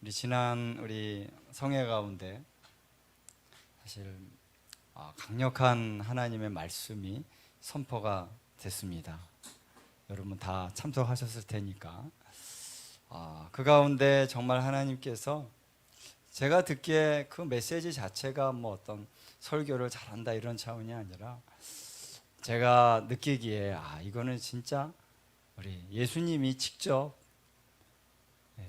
우리 성회 가운데 사실 강력한 하나님의 말씀이 선포가 됐습니다. 여러분 다 참석하셨을 테니까 그 가운데 정말 하나님께서 제가 듣기에 그 메시지 자체가 뭐 어떤 설교를 잘한다 이런 차원이 아니라 제가 느끼기에 이거는 진짜 우리 예수님이 직접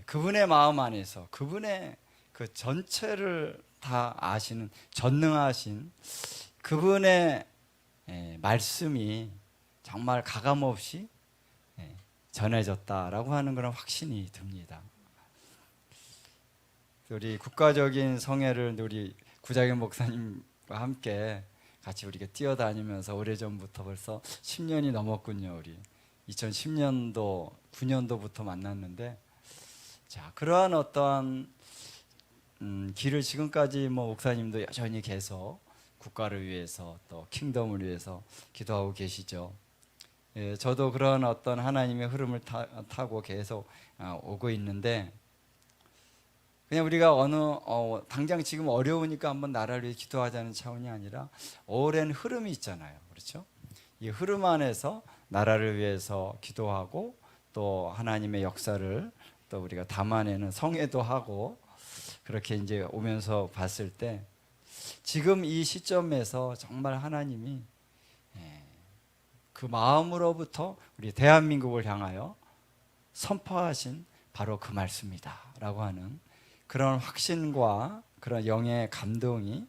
그분의 마음 안에서 그분의 그 전체를 다 아시는 전능하신 그분의 말씀이 정말 가감없이 전해졌다라고 하는 그런 확신이 듭니다. 우리 국가적인 성회를 우리 구자경 목사님과 함께 같이 우리가 뛰어다니면서 오래전부터 벌써 10년이 넘었군요. 우리 2010년도 9년도부터 만났는데 자, 그러한 어떠한 길을 지금까지 목사님도 여전히 계속 국가를 위해서 또 킹덤을 위해서 기도하고 계시죠. 저도 그런 어떤 하나님의 흐름을 타고 계속 오고 있는데 그냥 우리가 당장 지금 어려우니까 한번 나라를 위해 기도하자는 차원이 아니라 오랜 흐름이 있잖아요. 그렇죠? 이 흐름 안에서 나라를 위해서 기도하고 또 하나님의 역사를 또 우리가 담아내는 성회도 하고 그렇게 이제 오면서 봤을 때 지금 이 시점에서 정말 하나님이 그 마음으로부터 우리 대한민국을 향하여 선포하신 바로 그 말씀이다 라고 하는 그런 확신과 그런 영의 감동이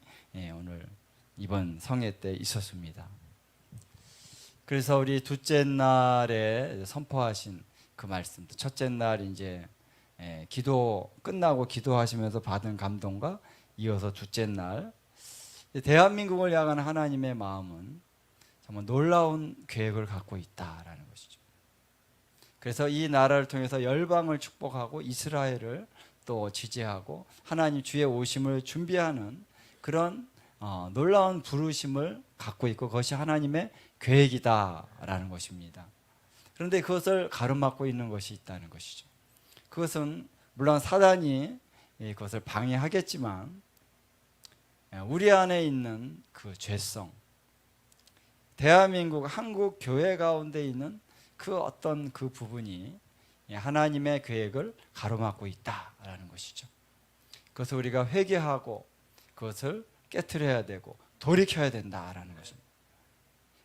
오늘 이번 성회 때 있었습니다. 그래서 우리 둘째 날에 선포하신 그 말씀도 첫째 날 이제 기도 끝나고 기도하시면서 받은 감동과 이어서 둘째 날 대한민국을 향한 하나님의 마음은 정말 놀라운 계획을 갖고 있다라는 것이죠. 그래서 이 나라를 통해서 열방을 축복하고 이스라엘을 또 지지하고 하나님 주의 오심을 준비하는 그런 놀라운 부르심을 갖고 있고 그것이 하나님의 계획이다라는 것입니다. 그런데 그것을 가로막고 있는 것이 있다는 것이죠. 그것은 물론 사단이 그것을 방해하겠지만 우리 안에 있는 그 죄성, 대한민국 한국 교회 가운데 있는 그 어떤 그 부분이 하나님의 계획을 가로막고 있다라는 것이죠. 그것을 우리가 회개하고 그것을 깨트려야 되고 돌이켜야 된다라는 것입니다.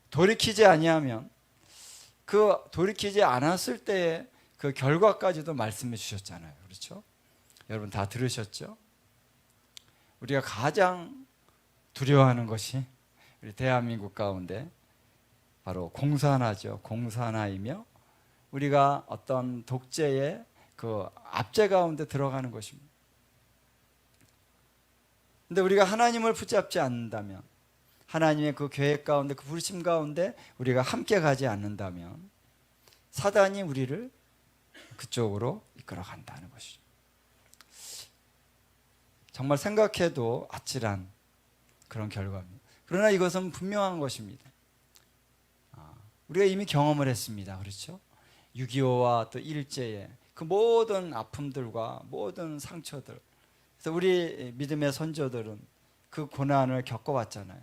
돌이키지 아니하면 그 돌이키지 않았을 때의 그 결과까지도 말씀해 주셨잖아요. 그렇죠? 여러분 다 들으셨죠? 우리가 가장 두려워하는 것이 우리 대한민국 가운데 바로 공산화죠. 공산화이며 우리가 어떤 독재의 그 압제 가운데 들어가는 것입니다. 근데 우리가 하나님을 붙잡지 않는다면 하나님의 그 계획 가운데 그 부르심 가운데 우리가 함께 가지 않는다면 사단이 우리를 그쪽으로 이끌어 간다는 것이죠. 정말 생각해도 아찔한 그런 결과입니다. 그러나 이것은 분명한 것입니다. 우리가 이미 경험을 했습니다. 그렇죠? 6.25와 또 일제의 그 모든 아픔들과 모든 상처들, 그래서 우리 믿음의 선조들은 그 고난을 겪어왔잖아요.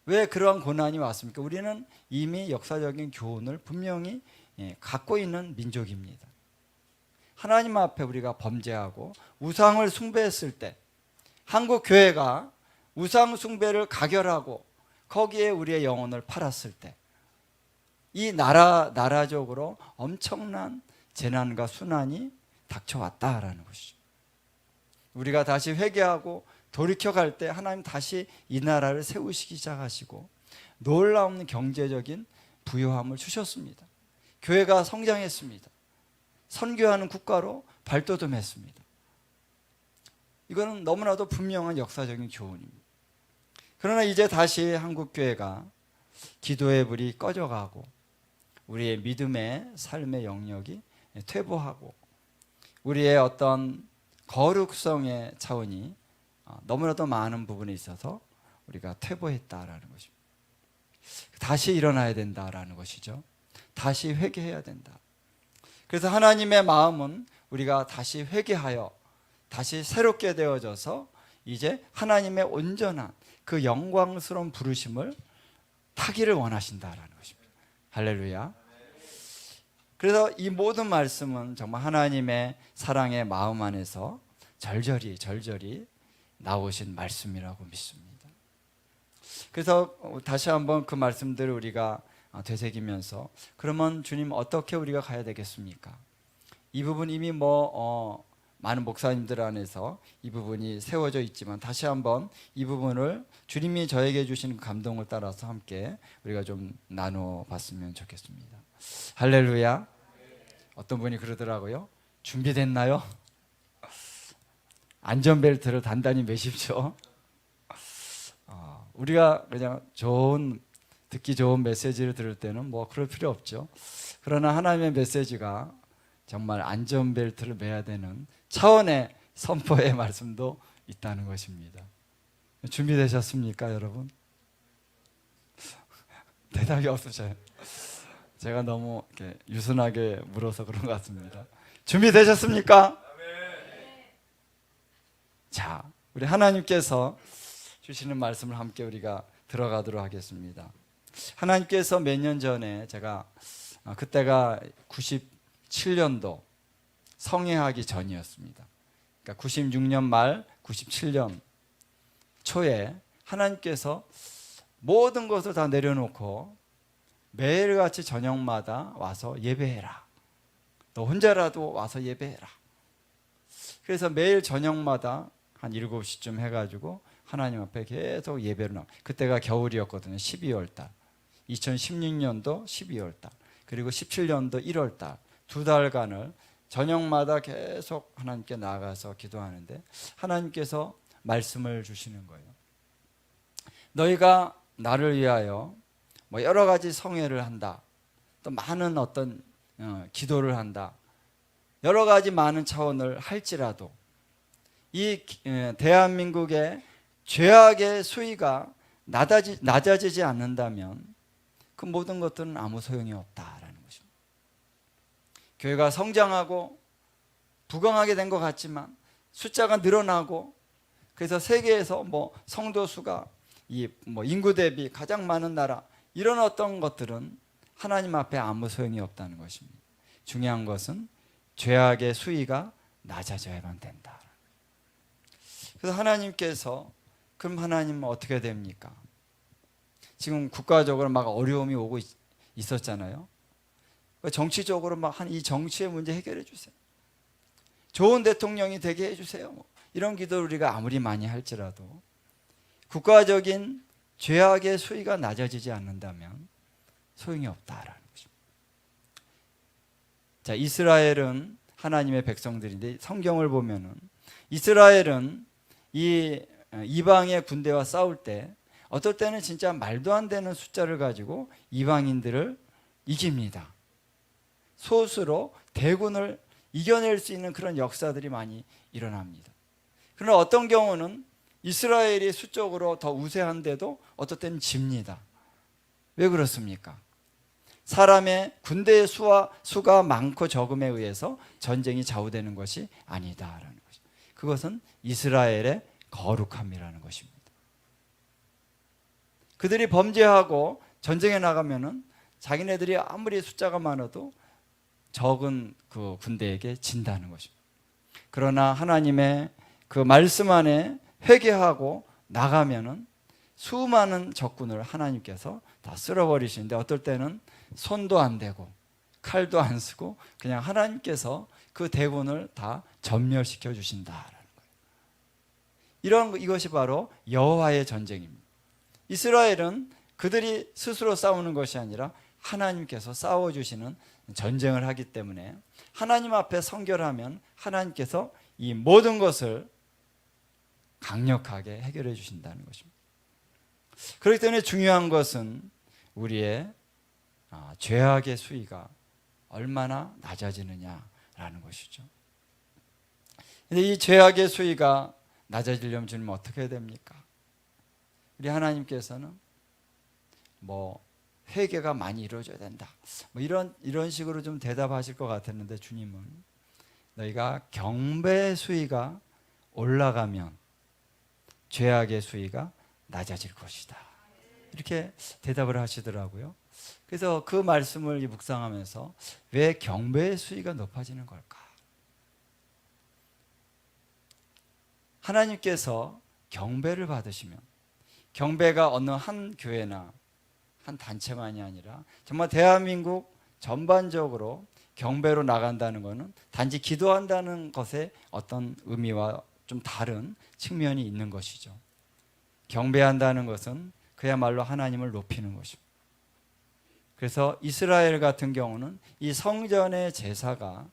왜 그러한 고난이 왔습니까? 우리는 이미 역사적인 교훈을 분명히 갖고 있는 민족입니다. 하나님 앞에 우리가 범죄하고 우상을 숭배했을 때 한국 교회가 우상 숭배를 가결하고 거기에 우리의 영혼을 팔았을 때 이 나라적으로 엄청난 재난과 순환이 닥쳐왔다라는 것이죠. 우리가 다시 회개하고 돌이켜갈 때 하나님 다시 이 나라를 세우시기 시작하시고 놀라운 경제적인 부요함을 주셨습니다. 교회가 성장했습니다. 선교하는 국가로 발돋움했습니다. 이거는 너무나도 분명한 역사적인 교훈입니다. 그러나 이제 다시 한국교회가 기도의 불이 꺼져가고 우리의 믿음의 삶의 영역이 퇴보하고 우리의 어떤 거룩성의 차원이 너무나도 많은 부분에 있어서 우리가 퇴보했다라는 것입니다. 다시 일어나야 된다라는 것이죠. 다시 회개해야 된다. 그래서 하나님의 마음은 우리가 다시 회개하여 다시 새롭게 되어져서 이제 하나님의 온전한 그 영광스러운 부르심을 타기를 원하신다라는 것입니다. 할렐루야. 그래서 이 모든 말씀은 정말 하나님의 사랑의 마음 안에서 절절히 나오신 말씀이라고 믿습니다. 그래서 다시 한번 그 말씀들을 우리가 되새기면서, 그러면 주님 어떻게 우리가 가야 되겠습니까? 이 부분 이미 많은 목사님들 안에서 이 부분이 세워져 있지만, 다시 한번 이 부분을 주님이 저에게 주신 감동을 따라서 함께 우리가 좀 나눠 봤으면 좋겠습니다. 할렐루야. 어떤 분이 그러더라고요. 준비됐나요? 안전벨트를 단단히 매십시오. 우리가 그냥 듣기 좋은 메시지를 들을 때는 뭐 그럴 필요 없죠. 그러나 하나님의 메시지가 정말 안전벨트를 매야 되는 차원의 선포의 말씀도 있다는 것입니다. 준비되셨습니까, 여러분? 대답이 없으셔요. 제가 너무 이렇게 유순하게 물어서 그런 것 같습니다. 준비되셨습니까? 자, 우리 하나님께서 주시는 말씀을 함께 우리가 들어가도록 하겠습니다. 하나님께서 몇 년 전에, 제가 그때가 97년도 성회하기 전이었습니다. 그러니까 96년 말 97년 초에 하나님께서 모든 것을 다 내려놓고 매일같이 저녁마다 와서 예배해라. 너 혼자라도 와서 예배해라. 그래서 매일 저녁마다 한 7시쯤 해가지고 하나님 앞에 계속 예배를 나와. 그때가 겨울이었거든요. 12월 달. 2016년도 12월 달. 그리고 17년도 1월 달. 2달간을 저녁마다 계속 하나님께 나아가서 기도하는데, 하나님께서 말씀을 주시는 거예요. 너희가 나를 위하여 뭐 여러 가지 성회를 한다. 또 많은 어떤 기도를 한다. 여러 가지 많은 차원을 할지라도 이 대한민국의 죄악의 수위가 낮아지지 않는다면 그 모든 것들은 아무 소용이 없다라는 것입니다. 교회가 성장하고 부강하게 된 것 같지만 숫자가 늘어나고, 그래서 세계에서 뭐 성도 수가 인구 대비 가장 많은 나라, 이런 어떤 것들은 하나님 앞에 아무 소용이 없다는 것입니다. 중요한 것은 죄악의 수위가 낮아져야만 된다. 그래서 하나님께서, 그럼 하나님은 어떻게 됩니까? 지금 국가적으로 막 어려움이 오고 있었잖아요. 정치적으로 막 이 정치의 문제 해결해 주세요. 좋은 대통령이 되게 해주세요. 이런 기도를 우리가 아무리 많이 할지라도 국가적인 죄악의 수위가 낮아지지 않는다면 소용이 없다라는 것입니다. 자, 이스라엘은 하나님의 백성들인데, 성경을 보면은 이스라엘은 이 이방의 군대와 싸울 때 어떨 때는 진짜 말도 안 되는 숫자를 가지고 이방인들을 이깁니다. 소수로 대군을 이겨낼 수 있는 그런 역사들이 많이 일어납니다. 그러나 어떤 경우는 이스라엘이 수적으로 더 우세한데도 어떨 때는 집니다. 왜 그렇습니까? 사람의 군대의 수가 많고 적음에 의해서 전쟁이 좌우되는 것이 아니다라는 것입니다. 그것은 이스라엘의 거룩함이라는 것입니다. 그들이 범죄하고 전쟁에 나가면은 자기네들이 아무리 숫자가 많아도 적은 그 군대에게 진다는 것입니다. 그러나 하나님의 그 말씀 안에 회개하고 나가면은 수많은 적군을 하나님께서 다 쓸어버리시는데, 어떨 때는 손도 안 대고 칼도 안 쓰고 그냥 하나님께서 그 대군을 다 전멸시켜 주신다라는 거예요. 이것이 바로 여호와의 전쟁입니다. 이스라엘은 그들이 스스로 싸우는 것이 아니라 하나님께서 싸워주시는 전쟁을 하기 때문에 하나님 앞에 성결하면 하나님께서 이 모든 것을 강력하게 해결해 주신다는 것입니다. 그렇기 때문에 중요한 것은 우리의 죄악의 수위가 얼마나 낮아지느냐라는 것이죠. 그런데 이 죄악의 수위가 낮아지려면 주님 어떻게 해야 됩니까? 우리 하나님께서는 회개가 많이 이루어져야 된다, 이런 식으로 좀 대답하실 것 같았는데, 주님은 너희가 경배의 수위가 올라가면 죄악의 수위가 낮아질 것이다. 이렇게 대답을 하시더라고요. 그래서 그 말씀을 묵상하면서 왜 경배의 수위가 높아지는 걸까? 하나님께서 경배를 받으시면, 경배가 어느 한 교회나 한 단체만이 아니라 정말 대한민국 전반적으로 경배로 나간다는 것은 단지 기도한다는 것에 어떤 의미와 좀 다른 측면이 있는 것이죠. 경배한다는 것은 그야말로 하나님을 높이는 것입니다. 그래서 이스라엘 같은 경우는 이 성전의 제사가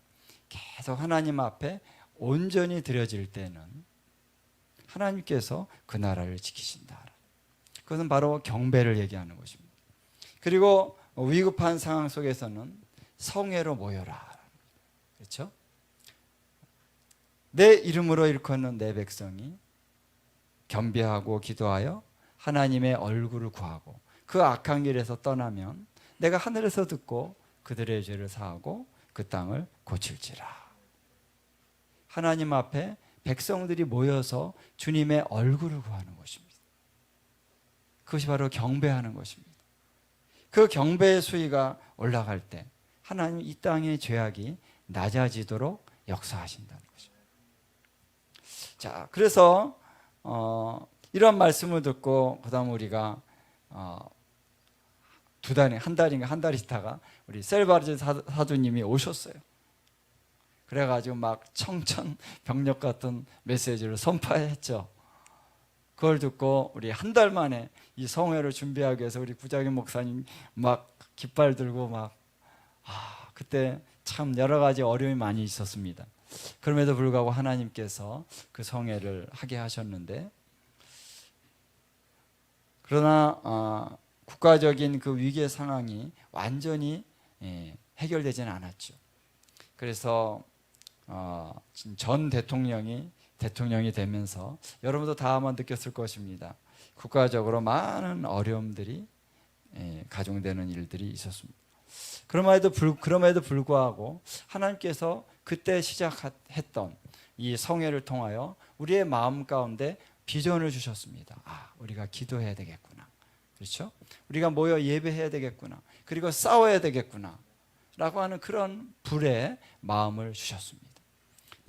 계속 하나님 앞에 온전히 드려질 때는 하나님께서 그 나라를 지키신다. 그것은 바로 경배를 얘기하는 것입니다. 그리고 위급한 상황 속에서는 성회로 모여라. 그렇죠? 내 이름으로 일컫는 내 백성이 겸비하고 기도하여 하나님의 얼굴을 구하고 그 악한 길에서 떠나면 내가 하늘에서 듣고 그들의 죄를 사하고 그 땅을 고칠지라. 하나님 앞에 백성들이 모여서 주님의 얼굴을 구하는 것입니다. 그것이 바로 경배하는 것입니다. 그 경배의 수위가 올라갈 때 하나님 이 땅의 죄악이 낮아지도록 역사하신다는 것입니다. 자, 그래서 이런 말씀을 듣고 그다음 우리가 한 달 있다가 우리 셀바르즈 사두님이 오셨어요. 그래가지고 막 청천벽력 같은 메시지를 선포했죠. 그걸 듣고 우리 한 달 만에 이 성회를 준비하기 위해서 우리 구자기 목사님 막 깃발 들고 그때 참 여러 가지 어려움이 많이 있었습니다. 그럼에도 불구하고 하나님께서 그 성회를 하게 하셨는데, 그러나 국가적인 그 위기의 상황이 완전히 해결되지는 않았죠. 그래서 전 대통령이 되면서 여러분도 다 아마 느꼈을 것입니다. 국가적으로 많은 어려움들이 가중되는 일들이 있었습니다. 그럼에도 불구하고 하나님께서 그때 시작했던 이 성회를 통하여 우리의 마음 가운데 비전을 주셨습니다. 우리가 기도해야 되겠구나. 그렇죠? 우리가 모여 예배해야 되겠구나. 그리고 싸워야 되겠구나. 라고 하는 그런 불의 마음을 주셨습니다.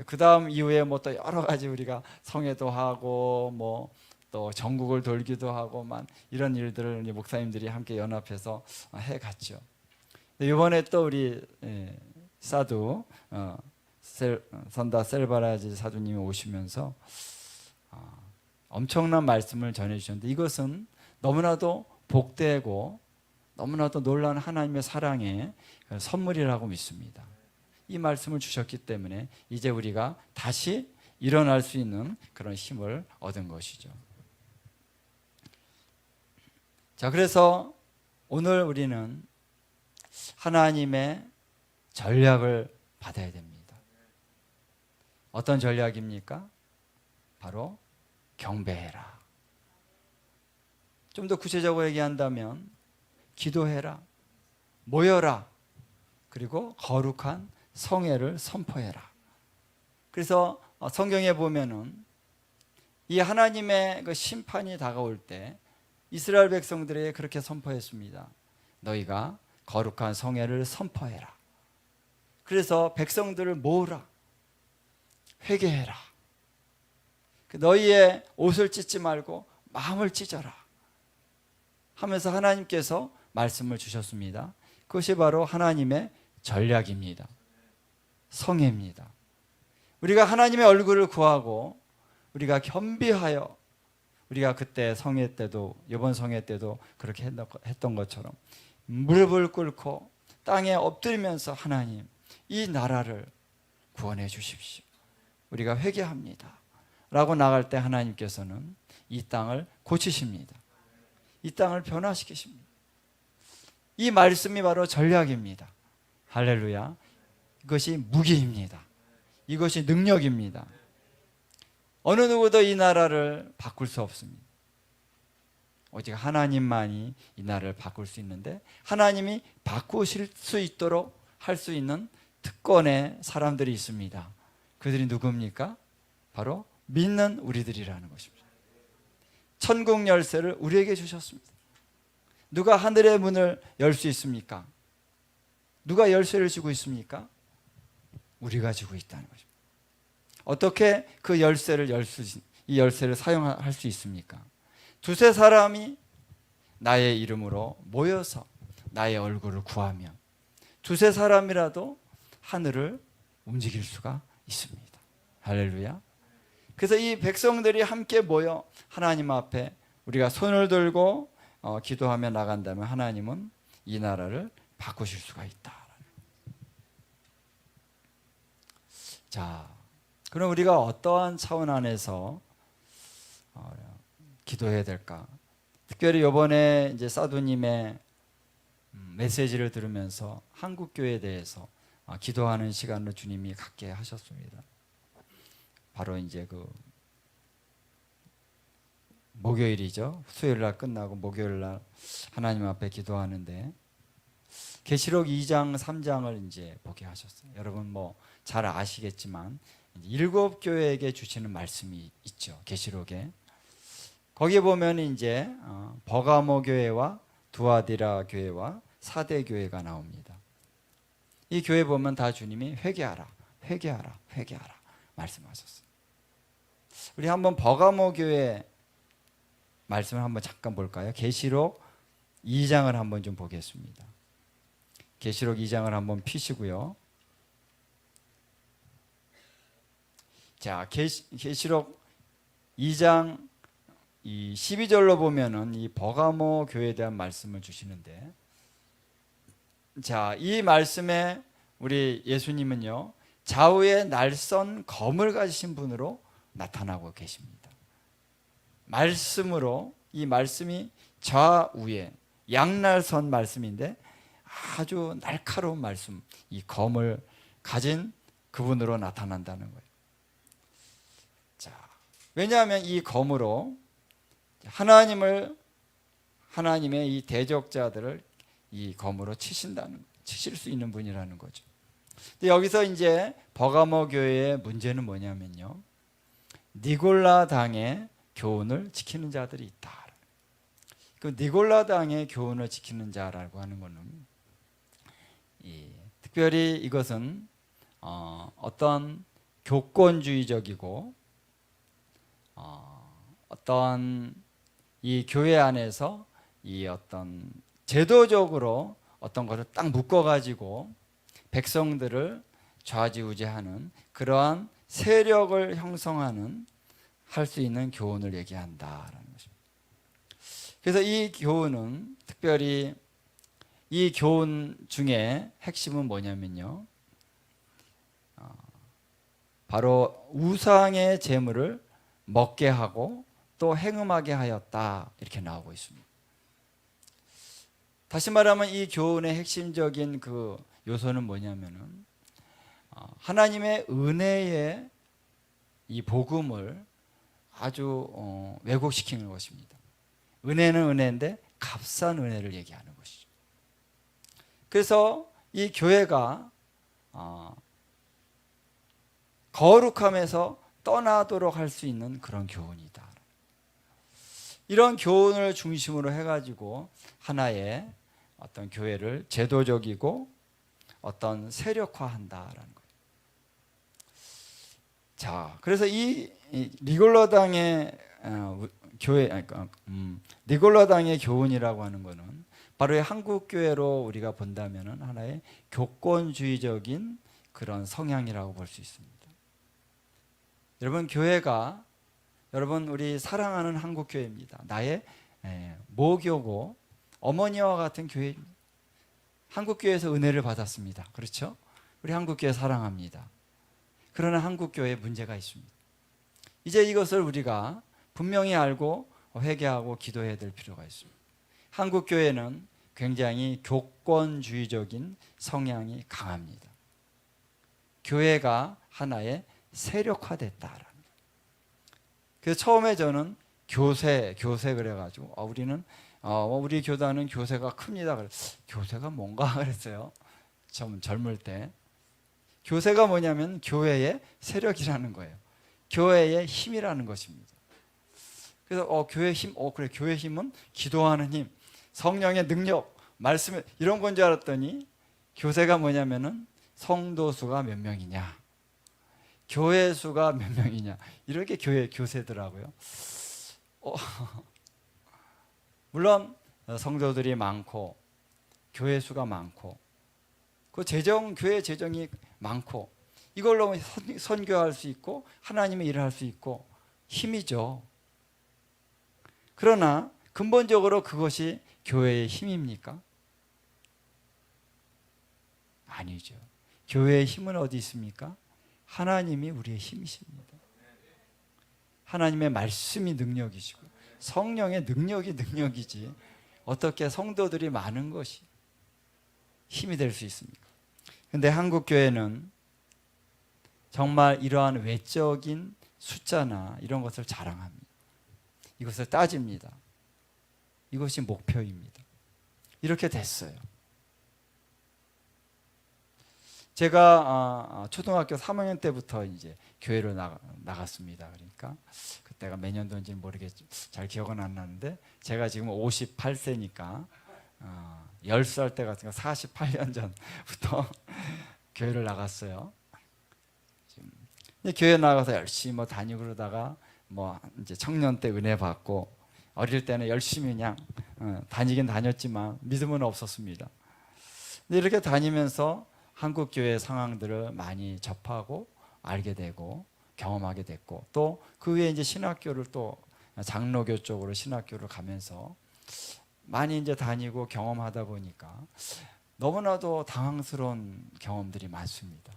그 다음 이후에 또 여러 가지 우리가 성회도 하고 또 전국을 돌기도 하고 이런 일들을 목사님들이 함께 연합해서 해갔죠. 이번에 또 우리 사두 선다 셀바라지 사두님이 오시면서 엄청난 말씀을 전해주셨는데, 이것은 너무나도 복되고 너무나도 놀라운 하나님의 사랑의 선물이라고 믿습니다. 이 말씀을 주셨기 때문에 이제 우리가 다시 일어날 수 있는 그런 힘을 얻은 것이죠. 자, 그래서 오늘 우리는 하나님의 전략을 받아야 됩니다. 어떤 전략입니까? 바로 경배해라. 좀 더 구체적으로 얘기한다면 기도해라, 모여라, 그리고 거룩한 성회를 선포해라. 그래서 성경에 보면은 이 하나님의 그 심판이 다가올 때 이스라엘 백성들에게 그렇게 선포했습니다. 너희가 거룩한 성회를 선포해라. 그래서 백성들을 모으라, 회개해라. 너희의 옷을 찢지 말고 마음을 찢어라 하면서 하나님께서 말씀을 주셨습니다. 그것이 바로 하나님의 전략입니다. 성회입니다. 우리가 하나님의 얼굴을 구하고 우리가 겸비하여, 우리가 그때 성회 때도, 이번 성회 때도 그렇게 했던 것처럼 무릎을 꿇고 땅에 엎드리면서 하나님, 이 나라를 구원해 주십시오. 우리가 회개합니다 라고 나갈 때 하나님께서는 이 땅을 고치십니다. 이 땅을 변화시키십니다. 이 말씀이 바로 전략입니다. 할렐루야. 이것이 무기입니다. 이것이 능력입니다. 어느 누구도 이 나라를 바꿀 수 없습니다. 오직 하나님만이 이 나라를 바꿀 수 있는데, 하나님이 바꾸실 수 있도록 할 수 있는 특권의 사람들이 있습니다. 그들이 누굽니까? 바로 믿는 우리들이라는 것입니다. 천국 열쇠를 우리에게 주셨습니다. 누가 하늘의 문을 열 수 있습니까? 누가 열쇠를 쥐고 있습니까? 우리가 쥐고 있다는 것입니다. 어떻게 그 이 열쇠를 사용할 수 있습니까? 두세 사람이 나의 이름으로 모여서 나의 얼굴을 구하면 두세 사람이라도 하늘을 움직일 수가 있습니다. 할렐루야. 그래서 이 백성들이 함께 모여 하나님 앞에 우리가 손을 들고 기도하며 나간다면 하나님은 이 나라를 바꾸실 수가 있다. 자, 그럼 우리가 어떠한 차원 안에서 기도해야 될까? 특별히 이번에 이제 사두님의 메시지를 들으면서 한국 교회에 대해서 기도하는 시간을 주님이 갖게 하셨습니다. 바로 이제 그 목요일이죠. 수요일 날 끝나고 목요일 날 하나님 앞에 기도하는데 계시록 2장, 3장을 이제 보게 하셨어요. 여러분 뭐 잘 아시겠지만 7교회에게 주시는 말씀이 있죠. 계시록에. 거기에 보면 이제 버가모 교회와 두아디라 교회와 사대 교회가 나옵니다. 이 교회 보면 다 주님이 회개하라, 회개하라, 회개하라 말씀하셨어요. 우리 한번 버가모 교회 말씀을 한번 잠깐 볼까요? 계시록 2장을 한번 좀 보겠습니다. 계시록 2장을 한번 피시고요. 자, 계시록 2장 이 12절로 보면은 이 버가모 교회에 대한 말씀을 주시는데, 자, 이 말씀에 우리 예수님은요 좌우에 날선 검을 가지신 분으로 나타나고 계십니다. 말씀으로, 이 말씀이 좌우에 양날선 말씀인데 아주 날카로운 말씀, 이 검을 가진 그분으로 나타난다는 거예요. 자, 왜냐하면 이 검으로 하나님의 이 대적자들을 이 검으로 치실 수 있는 분이라는 거죠. 근데 여기서 이제 버가모 교회의 문제는 뭐냐면요, 니골라 당의 교훈을 지키는 자들이 있다. 그 니골라 당의 교훈을 지키는 자라고 하는 것은 특별히 이것은 어떤 교권주의적이고 어떤 이 교회 안에서 이 어떤 제도적으로 어떤 것을 딱 묶어가지고 백성들을 좌지우지하는 그러한 세력을 형성하는 할 수 있는 교훈을 얘기한다라는 것입니다. 그래서 이 교훈은 특별히 이 교훈 중에 핵심은 뭐냐면요, 바로 우상의 제물을 먹게 하고 또 행음하게 하였다, 이렇게 나오고 있습니다. 다시 말하면 이 교훈의 핵심적인 그 요소는 뭐냐면은 하나님의 은혜의 이 복음을 아주 왜곡시키는 것입니다. 은혜는 은혜인데 값싼 은혜를 얘기하는 것이죠. 그래서 이 교회가 거룩함에서 떠나도록 할 수 있는 그런 교훈이다. 이런 교훈을 중심으로 해가지고 하나의 어떤 교회를 제도적이고 어떤 세력화한다라는 거예요. 자, 그래서 이 니골라당의 교회, 니골라당의 교훈이라고 하는 것은 바로 한국 교회로 우리가 본다면은 하나의 교권주의적인 그런 성향이라고 볼 수 있습니다. 여러분, 교회가 여러분 우리 사랑하는 한국 교회입니다. 나의 모교고 어머니와 같은 교회입니다. 한국 교회에서 은혜를 받았습니다. 그렇죠? 우리 한국 교회 사랑합니다. 그러나 한국 교회에 문제가 있습니다. 이제 이것을 우리가 분명히 알고 회개하고 기도해야 될 필요가 있습니다. 한국 교회는 굉장히 교권주의적인 성향이 강합니다. 교회가 하나의 세력화됐다라는 거예요. 그래서 처음에 저는 교세 그래가지고 우리 교단은 교세가 큽니다. 그래서 교세가 뭔가 그랬어요. 좀 젊을 때. 교세가 뭐냐면 교회의 세력이라는 거예요. 교회의 힘이라는 것입니다. 그래서 교회 힘, 그래, 교회 힘은 기도하는 힘, 성령의 능력, 말씀, 이런 건 줄 알았더니 교세가 뭐냐면은 성도 수가 몇 명이냐, 교회 수가 몇 명이냐, 이렇게 교세더라고요. 물론 성도들이 많고 교회 수가 많고 그 교회 재정이 많고 이걸로 선교할 수 있고 하나님의 일을 할 수 있고 힘이죠. 그러나 근본적으로 그것이 교회의 힘입니까? 아니죠. 교회의 힘은 어디 있습니까? 하나님이 우리의 힘이십니다. 하나님의 말씀이 능력이시고 성령의 능력이지 어떻게 성도들이 많은 것이 힘이 될 수 있습니까? 그런데 한국 교회는 정말 이러한 외적인 숫자나 이런 것을 자랑합니다. 이것을 따집니다. 이것이 목표입니다. 이렇게 됐어요. 제가 초등학교 3학년 때부터 이제 교회로 나갔습니다. 그러니까 그때가 몇 년도인지는 모르겠죠. 잘 기억은 안 나는데 제가 지금 58세니까 10살 때 같은 거 48년 전부터 교회를 나갔어요. 교회 나가서 열심히 뭐 다니고 그러다가 뭐 이제 청년 때 은혜 받고 어릴 때는 열심히 그냥 다니긴 다녔지만 믿음은 없었습니다. 근데 이렇게 다니면서 한국 교회 상황들을 많이 접하고 알게 되고 경험하게 됐고 또 그 후에 이제 신학교를 또 장로교 쪽으로 신학교를 가면서 많이 이제 다니고 경험하다 보니까 너무나도 당황스러운 경험들이 많습니다.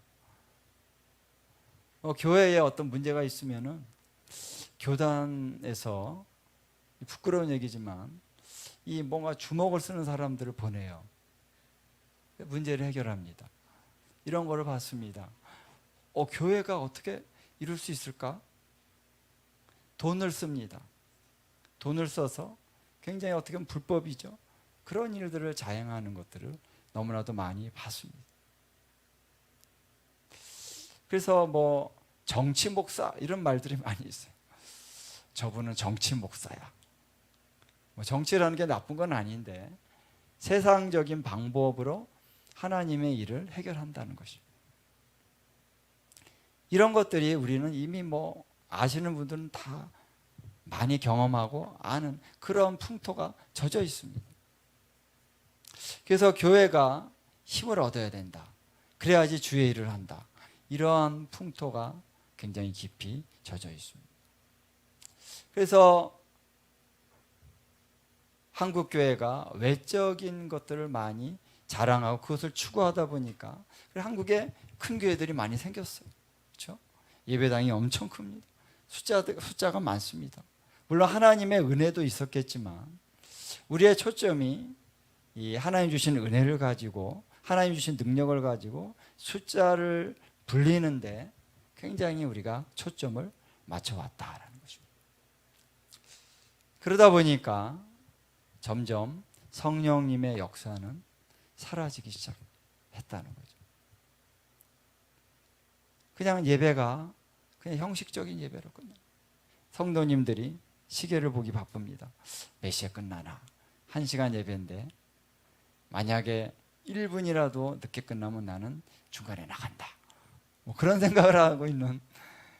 교회에 어떤 문제가 있으면은 교단에서 부끄러운 얘기지만 이 뭔가 주먹을 쓰는 사람들을 보내요. 문제를 해결합니다. 이런 거를 봤습니다. 교회가 어떻게 이룰 수 있을까? 돈을 씁니다. 돈을 써서 굉장히 어떻게 보면 불법이죠. 그런 일들을 자행하는 것들을 너무나도 많이 봤습니다. 그래서 뭐 정치 목사 이런 말들이 많이 있어요. 저분은 정치 목사야. 뭐 정치라는 게 나쁜 건 아닌데 세상적인 방법으로 하나님의 일을 해결한다는 것입니다. 이런 것들이 우리는 이미 뭐 아시는 분들은 다 많이 경험하고 아는 그런 풍토가 젖어 있습니다. 그래서 교회가 힘을 얻어야 된다. 그래야지 주의 일을 한다. 이러한 풍토가 굉장히 깊이 젖어 있습니다. 그래서 한국 교회가 외적인 것들을 많이 자랑하고 그것을 추구하다 보니까 한국에 큰 교회들이 많이 생겼어요. 그렇죠? 예배당이 엄청 큽니다. 숫자가 많습니다. 물론 하나님의 은혜도 있었겠지만 우리의 초점이 이 하나님 주신 은혜를 가지고 하나님 주신 능력을 가지고 숫자를 불리는데 굉장히 우리가 초점을 맞춰왔다라는 것입니다. 그러다 보니까 점점 성령님의 역사는 사라지기 시작했다는 거죠. 그냥 예배가 그냥 형식적인 예배로 끝나요. 성도님들이 시계를 보기 바쁩니다. 몇 시에 끝나나? 1시간 예배인데 만약에 1분이라도 늦게 끝나면 나는 중간에 나간다. 뭐 그런 생각을 하고 있는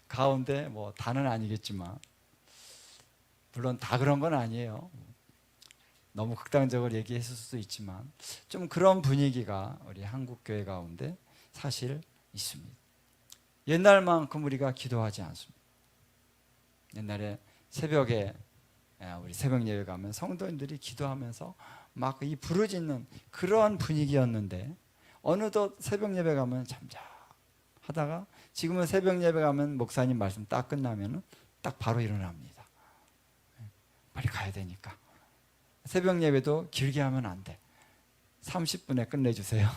가운데 뭐 다는 아니겠지만 물론 다 그런 건 아니에요. 너무 극단적으로 얘기했을 수도 있지만 좀 그런 분위기가 우리 한국 교회 가운데 사실 있습니다. 옛날만큼 우리가 기도하지 않습니다. 옛날에 새벽에 우리 새벽 예배 가면 성도님들이 기도하면서 막 이 부르짖는 그런 분위기였는데 어느덧 새벽 예배 가면 잠잠하다가 지금은 새벽 예배 가면 목사님 말씀 딱 끝나면은 딱 바로 일어납니다. 빨리 가야 되니까. 새벽 예배도 길게 하면 안 돼. 30분에 끝내주세요.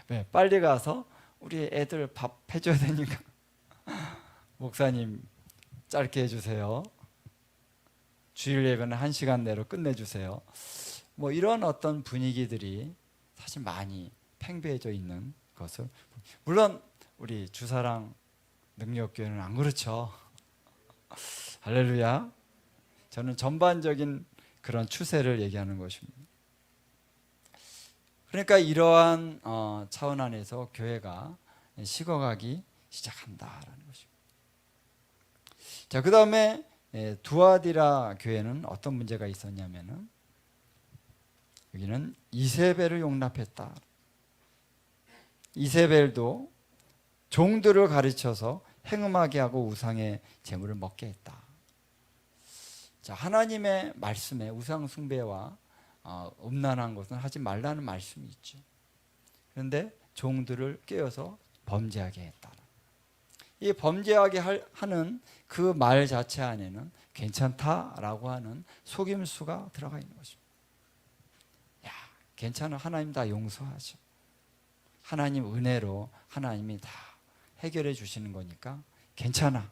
네, 빨리 가서 우리 애들 밥 해줘야 되니까 목사님 짧게 해주세요. 주일 예배는 1시간 내로 끝내주세요. 뭐 이런 어떤 분위기들이 사실 많이 팽배해져 있는 것을 물론 우리 주사랑 능력교회는 안 그렇죠. 할렐루야. 저는 전반적인 그런 추세를 얘기하는 것입니다. 그러니까 이러한 차원 안에서 교회가 식어가기 시작한다라는 것입니다. 자, 그 다음에 두아디라 교회는 어떤 문제가 있었냐면은 여기는 이세벨을 용납했다. 이세벨도 종들을 가르쳐서 행음하게 하고 우상의 제물을 먹게 했다. 자, 하나님의 말씀에 우상 숭배와 음란한 것은 하지 말라는 말씀이 있죠. 그런데 종들을 깨어서 범죄하게 했다. 이 범죄하게 하는 그 말 자체 안에는 괜찮다라고 하는 속임수가 들어가 있는 것입니다. 야, 괜찮아. 하나님 다 용서하죠. 하나님 은혜로 하나님이 다 해결해 주시는 거니까 괜찮아.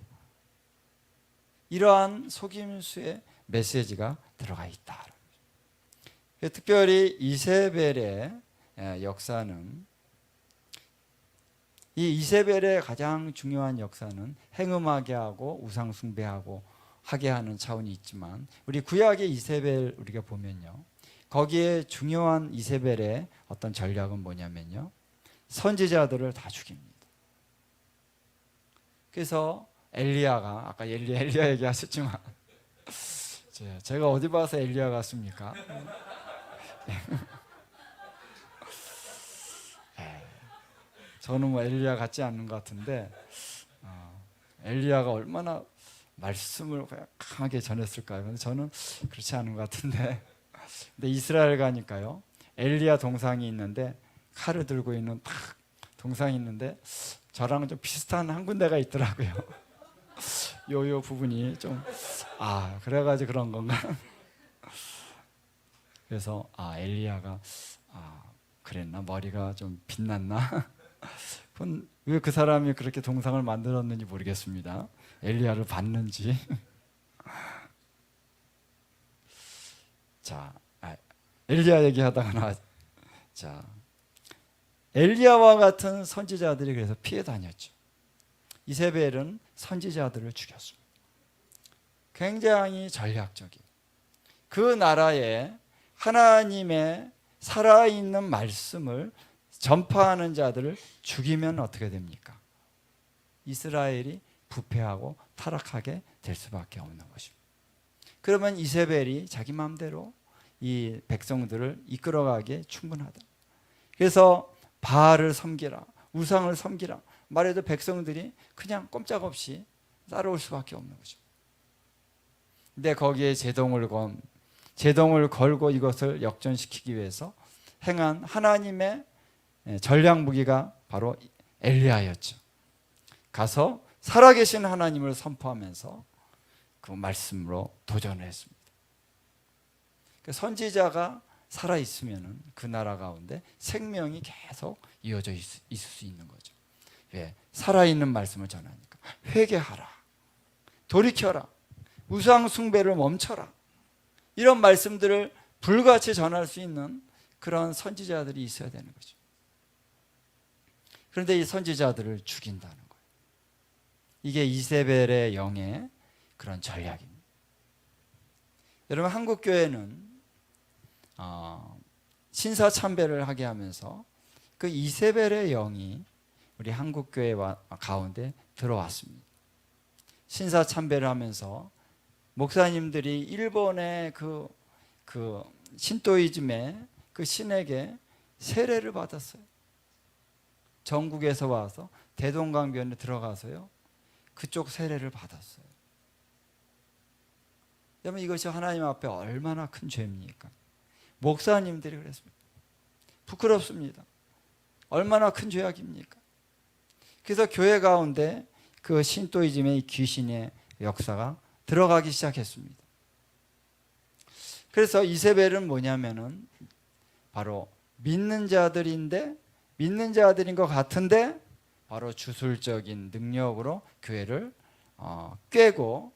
이러한 속임수의 메시지가 들어가 있다. 특별히 이세벨의 역사는, 이 이세벨의 가장 중요한 역사는 행음하게 하고 우상 숭배하고 하게 하는 차원이 있지만, 우리 구약의 이세벨 우리가 보면요, 거기에 중요한 이세벨의 어떤 전략은 뭐냐면요, 선지자들을 다 죽입니다. 그래서 엘리야가, 아까 엘리야 얘기하셨지만 제가 어디 봐서 엘리야 같습니까? 저는 뭐 엘리야 같지 않는 것 같은데, 엘리야가 얼마나 말씀을 강하게 전했을까요? 근데 저는 그렇지 않은 것 같은데, 근데 이스라엘 가니까요, 엘리야 동상이 있는데, 칼을 들고 있는 딱 동상이 있는데 저랑 좀 비슷한 한 군데가 있더라고요. 요 부분이 좀 그래가지고 그런 건가? 그래서 엘리야가 그랬나? 머리가 좀 빛났나? 왜 그 사람이 그렇게 동상을 만들었는지 모르겠습니다. 엘리야를 봤는지. 자, 엘리야 얘기하다가 자, 엘리야와 같은 선지자들이 그래서 피해 다녔죠. 이세벨은 선지자들을 죽였습니다. 굉장히 전략적인, 그 나라에 하나님의 살아있는 말씀을 전파하는 자들을 죽이면 어떻게 됩니까? 이스라엘이 부패하고 타락하게 될 수밖에 없는 것입니다. 그러면 이세벨이 자기 마음대로 이 백성들을 이끌어가기에 충분하다. 그래서 바알을 섬기라, 우상을 섬기라 말해도 백성들이 그냥 꼼짝없이 따라올 수밖에 없는 거죠. 근데 거기에 제동을 걸고 이것을 역전시키기 위해서 행한 하나님의 전략 무기가 바로 엘리야였죠. 가서 살아계신 하나님을 선포하면서 그 말씀으로 도전을 했습니다. 선지자가 살아있으면 그 나라 가운데 생명이 계속 이어져 있을 수 있는 거죠. 왜? 살아있는 말씀을 전하니까. 회개하라, 돌이켜라, 우상 숭배를 멈춰라, 이런 말씀들을 불같이 전할 수 있는 그런 선지자들이 있어야 되는 거죠. 그런데 이 선지자들을 죽인다는 거예요. 이게 이세벨의 영의 그런 전략입니다. 여러분, 한국 교회는 신사참배를 하게 하면서 그 이세벨의 영이 우리 한국 교회 가운데 들어왔습니다. 신사참배를 하면서 목사님들이 일본의 그 신도이즘의 그 신에게 세례를 받았어요. 전국에서 와서 대동강변에 들어가서요, 그쪽 세례를 받았어요. 여러분, 이것이 하나님 앞에 얼마나 큰 죄입니까? 목사님들이 그랬습니다. 부끄럽습니다. 얼마나 큰 죄악입니까? 그래서 교회 가운데 그 신도이즘의 귀신의 역사가 들어가기 시작했습니다. 그래서 이세벨은 뭐냐면은 바로 믿는 자들인 것 같은데 바로 주술적인 능력으로 교회를 꿰고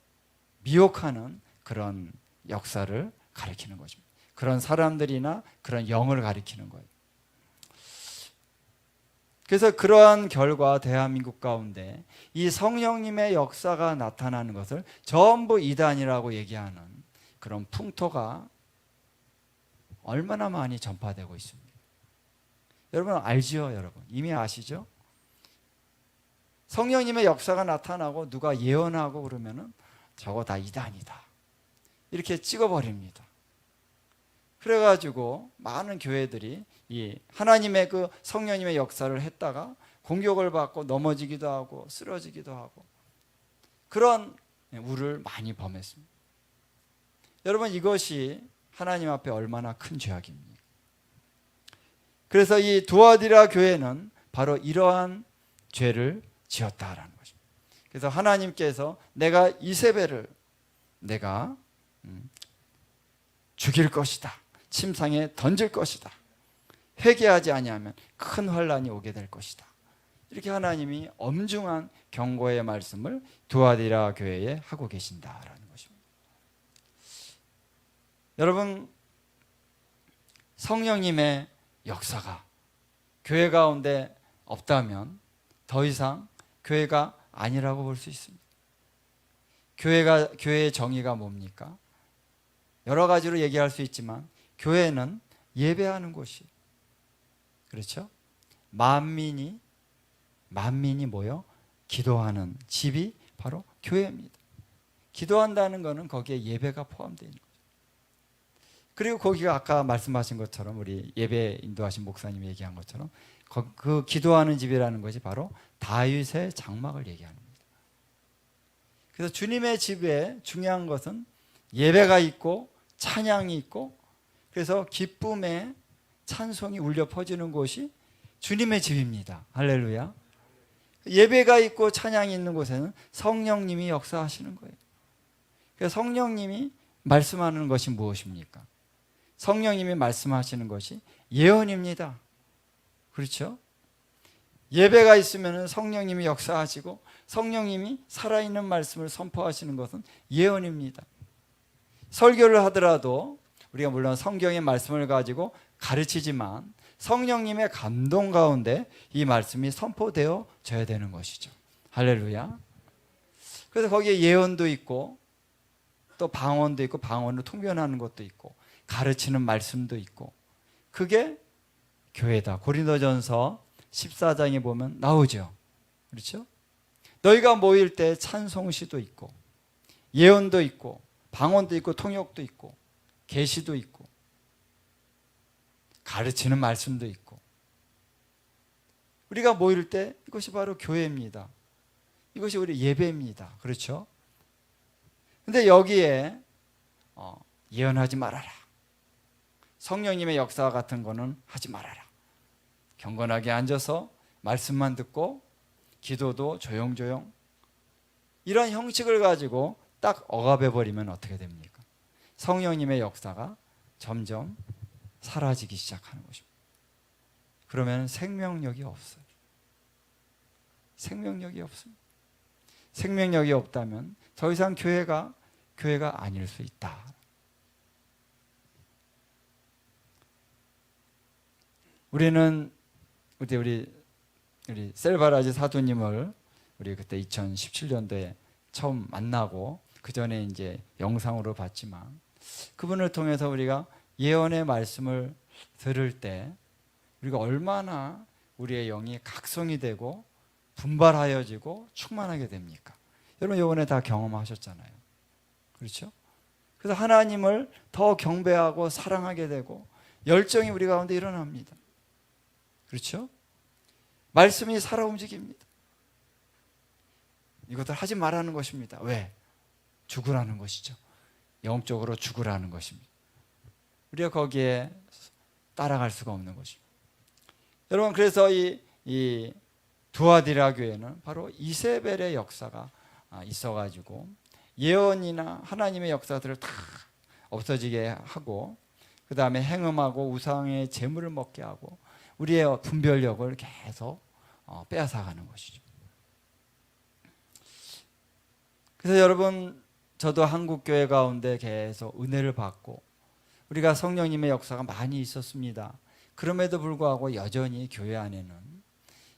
미혹하는 그런 역사를 가리키는 것입니다. 그런 사람들이나 그런 영을 가리키는 거예요. 그래서 그러한 결과 대한민국 가운데 이 성령님의 역사가 나타나는 것을 전부 이단이라고 얘기하는 그런 풍토가 얼마나 많이 전파되고 있습니다. 여러분 알지요? 여러분 이미 아시죠? 성령님의 역사가 나타나고 누가 예언하고 그러면은 저거 다 이단이다 이렇게 찍어버립니다. 그래가지고 많은 교회들이 이 하나님의 그 성령님의 역사를 했다가 공격을 받고 넘어지기도 하고 쓰러지기도 하고 그런 우를 많이 범했습니다. 여러분 이것이 하나님 앞에 얼마나 큰 죄악입니까? 그래서 이 두아디라 교회는 바로 이러한 죄를 지었다라는 것입니다. 그래서 하나님께서 내가 이세벨을 내가 죽일 것이다. 침상에 던질 것이다. 회개하지 아니하면 큰 환란이 오게 될 것이다. 이렇게 하나님이 엄중한 경고의 말씀을 두아디라 교회에 하고 계신다라는 것입니다. 여러분 성령님의 역사가 교회 가운데 없다면 더 이상 교회가 아니라고 볼 수 있습니다. 교회의 정의가 뭡니까? 여러 가지로 얘기할 수 있지만 교회는 예배하는 곳이 그렇죠? 만민이 모여 기도하는 집이 바로 교회입니다. 기도한다는 것은 거기에 예배가 포함되어 있는 거죠. 그리고 거기가 아까 말씀하신 것처럼 우리 예배 인도하신 목사님이 얘기한 것처럼 그 기도하는 집이라는 것이 바로 다윗의 장막을 얘기합니다. 그래서 주님의 집에 중요한 것은 예배가 있고 찬양이 있고 그래서 기쁨의 찬송이 울려 퍼지는 곳이 주님의 집입니다. 할렐루야. 예배가 있고 찬양이 있는 곳에는 성령님이 역사하시는 거예요. 그래서 성령님이 말씀하는 것이 무엇입니까? 성령님이 말씀하시는 것이 예언입니다. 그렇죠? 예배가 있으면 성령님이 역사하시고 성령님이 살아있는 말씀을 선포하시는 것은 예언입니다. 설교를 하더라도 우리가 물론 성경의 말씀을 가지고 가르치지만 성령님의 감동 가운데 이 말씀이 선포되어져야 되는 것이죠. 할렐루야. 그래서 거기에 예언도 있고 또 방언도 있고 방언으로 통변하는 것도 있고 가르치는 말씀도 있고 그게 교회다. 고린도전서 14장에 보면 나오죠. 그렇죠? 너희가 모일 때 찬송시도 있고 예언도 있고 방언도 있고 통역도 있고 계시도 있고 가르치는 말씀도 있고 우리가 모일 때 이것이 바로 교회입니다. 이것이 우리 예배입니다. 그렇죠? 근데 여기에 예언하지 말아라. 성령님의 역사 같은 거는 하지 말아라. 경건하게 앉아서 말씀만 듣고 기도도 조용조용 이런 형식을 가지고 딱 억압해 버리면 어떻게 됩니까? 성령님의 역사가 점점 사라지기 시작하는 것입니다. 그러면 생명력이 없어요. 생명력이 없습니다. 생명력이 없다면 더 이상 교회가 아닐 수 있다. 우리는 우리 셀바라지 사도님을 우리 그때 2017년도에 처음 만나고 그 전에 이제 영상으로 봤지만 그분을 통해서 우리가 예언의 말씀을 들을 때 우리가 얼마나 우리의 영이 각성이 되고 분발하여지고 충만하게 됩니까? 여러분 이번에 다 경험하셨잖아요. 그렇죠? 그래서 하나님을 더 경배하고 사랑하게 되고 열정이 우리 가운데 일어납니다. 그렇죠? 말씀이 살아 움직입니다. 이것들 하지 말라는 것입니다. 왜? 죽으라는 것이죠. 영적으로 죽으라는 것입니다. 우리가 거기에 따라갈 수가 없는 것입니다. 여러분 그래서 이 두아디라 교회는 바로 이세벨의 역사가 있어가지고 예언이나 하나님의 역사들을 다 없어지게 하고 그 다음에 행음하고 우상의 재물을 먹게 하고 우리의 분별력을 계속 빼앗아가는 것이죠. 그래서 여러분 저도 한국교회 가운데 계속 은혜를 받고 우리가 성령님의 역사가 많이 있었습니다. 그럼에도 불구하고 여전히 교회 안에는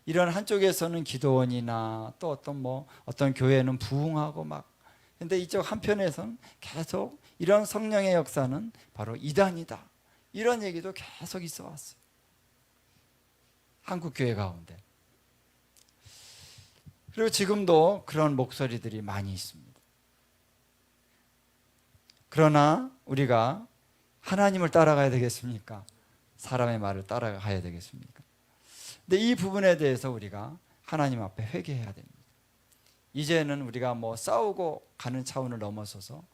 이런 한쪽에서는 기도원이나 또 어떤 교회는 부흥하고 막, 근데 이쪽 한편에서는 계속 이런 성령의 역사는 바로 이단이다, 이런 얘기도 계속 있어 왔어요. 한국 교회 가운데. 그리고 지금도 그런 목소리들이 많이 있습니다. 그러나 우리가 하나님을 따라가야 되겠습니까? 사람의 말을 따라가야 되겠습니까? 근데 이 부분에 대해서 우리가 하나님 앞에 회개해야 됩니다. 이제는 우리가 싸우고 가는 차원을 넘어서서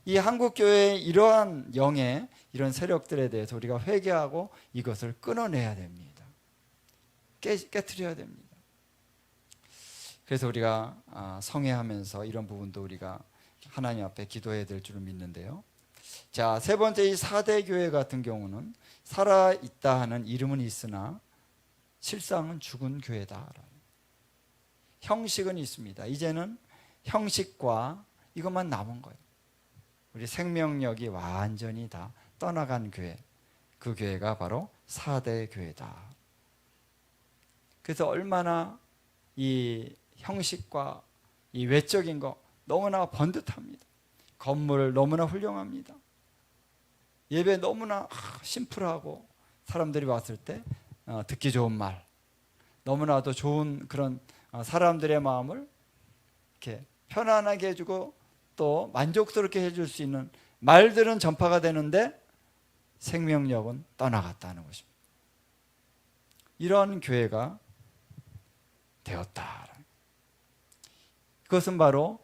이 한국교회의 이러한 영의 이런 세력들에 대해서 우리가 회개하고 이것을 끊어내야 됩니다. 깨트려야 됩니다. 그래서 우리가 성회하면서 이런 부분도 우리가 하나님 앞에 기도해야 될 줄을 믿는데요. 자, 세 번째, 이 4대 교회 같은 경우는 살아있다 하는 이름은 있으나 실상은 죽은 교회다. 형식은 있습니다. 이제는 형식과 이것만 남은 거예요. 우리 생명력이 완전히 다 떠나간 교회, 그 교회가 바로 4대 교회다. 그래서 얼마나 이 형식과 이 외적인 거 너무나 번듯합니다. 건물 너무나 훌륭합니다. 예배 너무나 심플하고 사람들이 왔을 때 듣기 좋은 말, 너무나도 좋은 그런 사람들의 마음을 이렇게 편안하게 해주고 또 만족스럽게 해줄 수 있는 말들은 전파가 되는데 생명력은 떠나갔다는 것입니다. 이런 교회가 되었다. 그것은 바로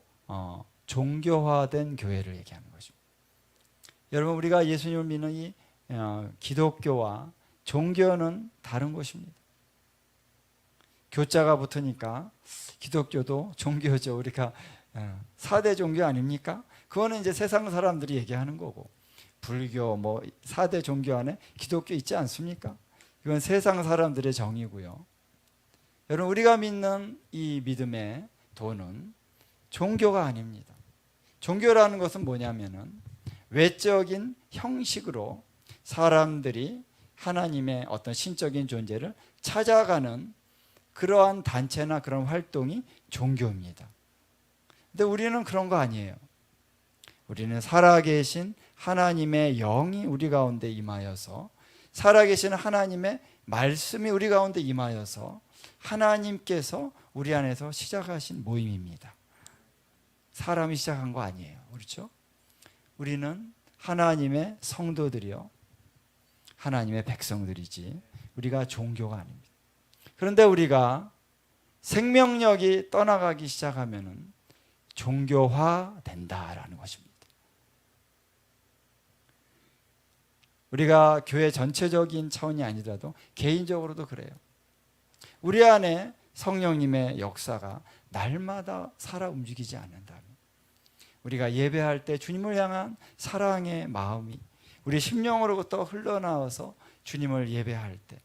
종교화된 교회를 얘기하는 것입니다. 여러분, 우리가 예수님을 믿는 이 기독교와 종교는 다른 것입니다. 교자가 붙으니까 기독교도 종교죠. 우리가 4대 종교 아닙니까? 그거는 이제 세상 사람들이 얘기하는 거고, 불교 4대 종교 안에 기독교 있지 않습니까? 이건 세상 사람들의 정의고요. 여러분, 우리가 믿는 이 믿음의 도는 종교가 아닙니다. 종교라는 것은 뭐냐면은 외적인 형식으로 사람들이 하나님의 어떤 신적인 존재를 찾아가는 그러한 단체나 그런 활동이 종교입니다. 근데 우리는 그런 거 아니에요. 우리는 살아계신 하나님의 영이 우리 가운데 임하여서, 살아계신 하나님의 말씀이 우리 가운데 임하여서 하나님께서 우리 안에서 시작하신 모임입니다. 사람이 시작한 거 아니에요. 그렇죠? 우리는 하나님의 성도들이요, 하나님의 백성들이지 우리가 종교가 아닙니다. 그런데 우리가 생명력이 떠나가기 시작하면은 종교화 된다라는 것입니다. 우리가 교회 전체적인 차원이 아니더라도 개인적으로도 그래요. 우리 안에 성령님의 역사가 날마다 살아 움직이지 않는다면, 우리가 예배할 때 주님을 향한 사랑의 마음이 우리 심령으로부터 흘러나와서 주님을 예배할 때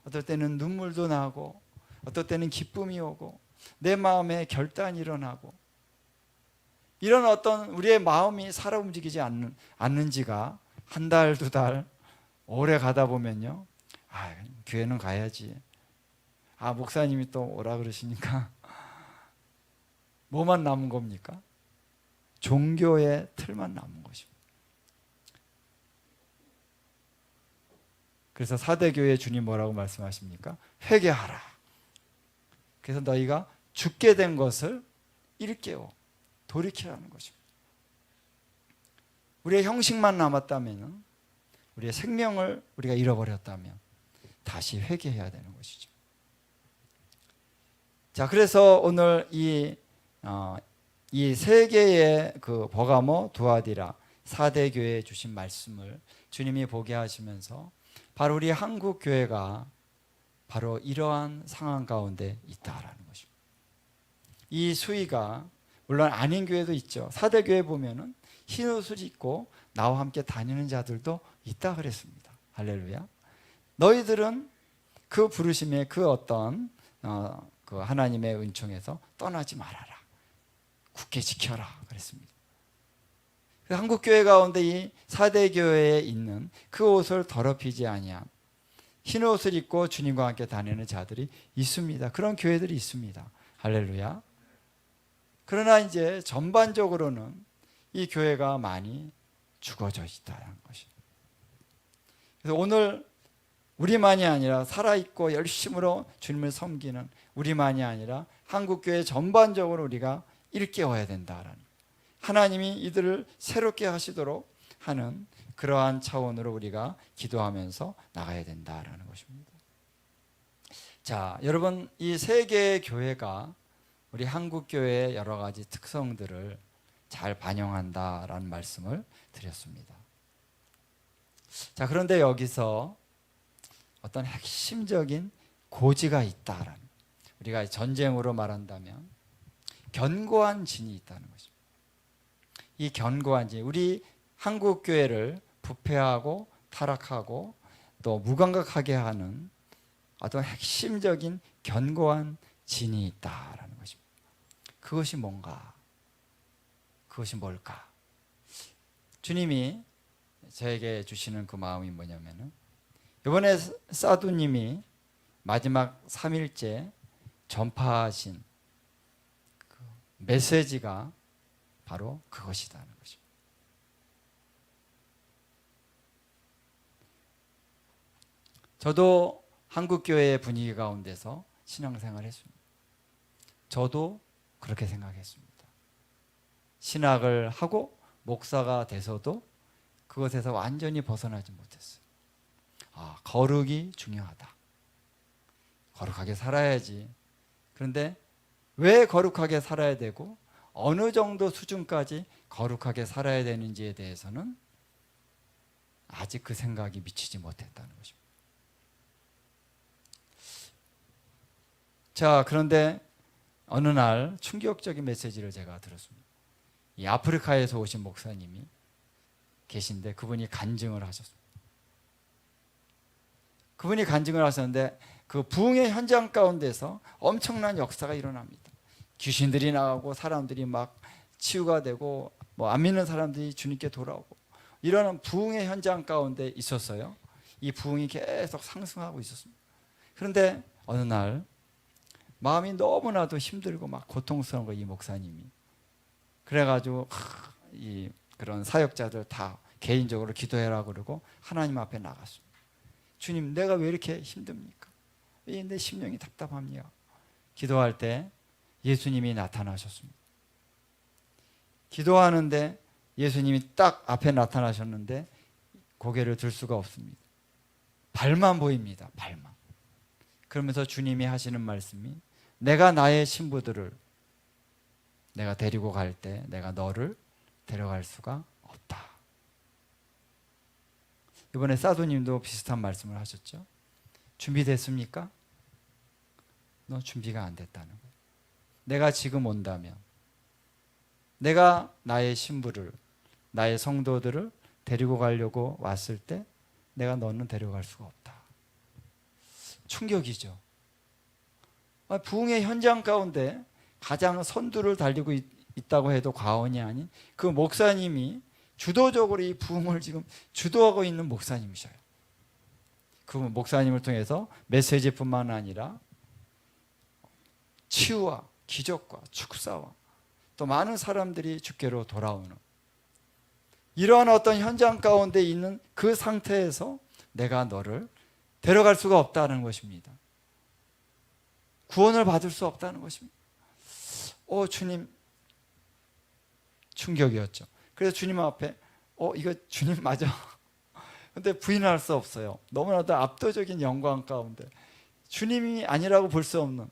어떨 때는 눈물도 나고 어떨 때는 기쁨이 오고 내 마음에 결단이 일어나고, 이런 어떤 우리의 마음이 살아 움직이지 않는지가 한 달, 두 달, 오래 가다 보면요, 교회는 가야지, 목사님이 또 오라 그러시니까 뭐만 남은 겁니까? 종교의 틀만 남은 것입니다. 그래서 4대 교회 주님 뭐라고 말씀하십니까? 회개하라. 그래서 너희가 죽게 된 것을 일깨워 돌이키라는 것입니다. 우리의 형식만 남았다면, 우리의 생명을 우리가 잃어버렸다면 다시 회개해야 되는 것이죠. 자, 그래서 오늘 이 세 개의 그 버가모, 두아디라 4대 교회에 주신 말씀을 주님이 보게 하시면서 바로 우리 한국 교회가 바로 이러한 상황 가운데 있다라는 것입니다. 이 수위가 물론 아닌 교회도 있죠. 4대 교회 보면은 흰 옷을 입고 나와 함께 다니는 자들도 있다 그랬습니다. 할렐루야. 너희들은 그 부르심의 그 어떤 그 하나님의 은총에서 떠나지 말아라. 굳게 지켜라 그랬습니다. 한국 교회 가운데 이 4대 교회에 있는 그 옷을 더럽히지 아니한 흰 옷을 입고 주님과 함께 다니는 자들이 있습니다. 그런 교회들이 있습니다. 할렐루야. 그러나 이제 전반적으로는 이 교회가 많이 죽어져 있다는 것입니다. 그래서 오늘 우리만이 아니라 살아있고 열심으로 주님을 섬기는 우리만이 아니라 한국교회 전반적으로 우리가 일깨워야 된다라는, 하나님이 이들을 새롭게 하시도록 하는 그러한 차원으로 우리가 기도하면서 나가야 된다라는 것입니다. 자, 여러분, 이 세 개의 교회가 우리 한국교회의 여러 가지 특성들을 잘 반영한다라는 말씀을 드렸습니다. 자, 그런데 여기서 어떤 핵심적인 고지가 있다라는, 우리가 전쟁으로 말한다면 견고한 진이 있다는 것입니다. 이 견고한 진, 우리 한국교회를 부패하고 타락하고 또 무감각하게 하는 어떤 핵심적인 견고한 진이 있다라는 것입니다. 그것이 뭔가? 그것이 뭘까? 주님이 저에게 주시는 그 마음이 뭐냐면은, 이번에 사두님이 마지막 3일째 전파하신 그 메시지가 바로 그것이라는 것입니다. 저도 한국교회의 분위기 가운데서 신앙생활을 했습니다. 저도 그렇게 생각했습니다. 신학을 하고 목사가 돼서도 그것에서 완전히 벗어나지 못했어요. 아, 거룩이 중요하다. 거룩하게 살아야지. 그런데 왜 거룩하게 살아야 되고 어느 정도 수준까지 거룩하게 살아야 되는지에 대해서는 아직 그 생각이 미치지 못했다는 것입니다. 자, 그런데 어느 날 충격적인 메시지를 제가 들었습니다. 이 아프리카에서 오신 목사님이 계신데 그분이 간증을 하셨습니다. 그분이 간증을 하셨는데 그 부흥의 현장 가운데서 엄청난 역사가 일어납니다. 귀신들이 나가고 사람들이 막 치유가 되고 뭐 안 믿는 사람들이 주님께 돌아오고 이런 부흥의 현장 가운데 있었어요. 이 부흥이 계속 상승하고 있었습니다. 그런데 어느 날 마음이 너무나도 힘들고 막 고통스러운 거, 이 목사님이. 그래가지고 이 그런 사역자들 다 개인적으로 기도해라 그러고 하나님 앞에 나갔습니다. 주님, 내가 왜 이렇게 힘듭니까? 왜 내 심령이 답답합니까? 기도할 때 예수님이 나타나셨습니다. 기도하는데 예수님이 딱 앞에 나타나셨는데 고개를 들 수가 없습니다. 발만 보입니다. 발만. 그러면서 주님이 하시는 말씀이, 내가 나의 신부들을 내가 데리고 갈 때 내가 너를 데려갈 수가 없다. 이번에 사도님도 비슷한 말씀을 하셨죠. 준비됐습니까? 너 준비가 안 됐다는 거예요. 내가 지금 온다면 내가 나의 신부를, 나의 성도들을 데리고 가려고 왔을 때 내가 너는 데려갈 수가 없다. 충격이죠. 부흥의 현장 가운데 가장 선두를 달리고 있다고 해도 과언이 아닌 그 목사님이 주도적으로 이 부흥을 지금 주도하고 있는 목사님이셔요. 그 목사님을 통해서 메시지뿐만 아니라 치유와 기적과 축사와 또 많은 사람들이 주께로 돌아오는 이러한 어떤 현장 가운데 있는 그 상태에서 내가 너를 데려갈 수가 없다는 것입니다. 구원을 받을 수 없다는 것입니다. 주님, 충격이었죠. 그래서 주님 앞에 이거 주님 맞아. 근데 부인할 수 없어요. 너무나도 압도적인 영광 가운데 주님이 아니라고 볼 수 없는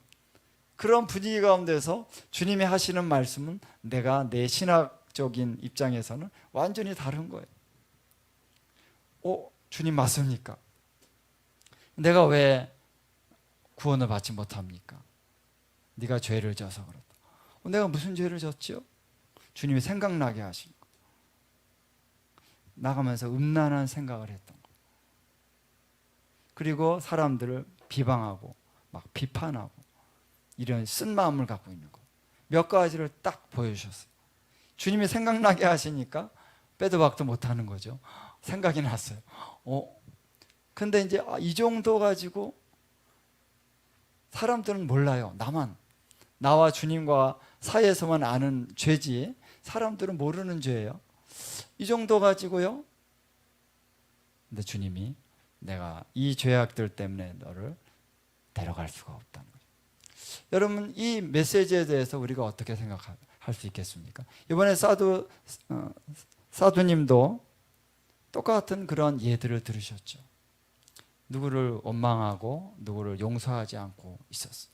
그런 분위기 가운데서 주님이 하시는 말씀은 내가 내 신학적인 입장에서는 완전히 다른 거예요. 주님 맞습니까? 내가 왜 구원을 받지 못합니까? 네가 죄를 져서 그렇다. 내가 무슨 죄를 졌지요? 주님이 생각나게 하신 거. 나가면서 음란한 생각을 했던 거. 그리고 사람들을 비방하고 막 비판하고 이런 쓴 마음을 갖고 있는 거. 몇 가지를 딱 보여주셨어요. 주님이 생각나게 하시니까 빼도 박도 못하는 거죠. 생각이 났어요. 근데 이제 이 정도 가지고 사람들은 몰라요. 나와 주님과 사이에서만 아는 죄지 사람들은 모르는 죄예요. 이 정도 가지고요. 근데 주님이 내가 이 죄악들 때문에 너를 데려갈 수가 없다는 거죠. 여러분, 이 메시지에 대해서 우리가 어떻게 생각할 수 있겠습니까? 이번에 사두님도 똑같은 그런 예들을 들으셨죠. 누구를 원망하고 누구를 용서하지 않고 있었어.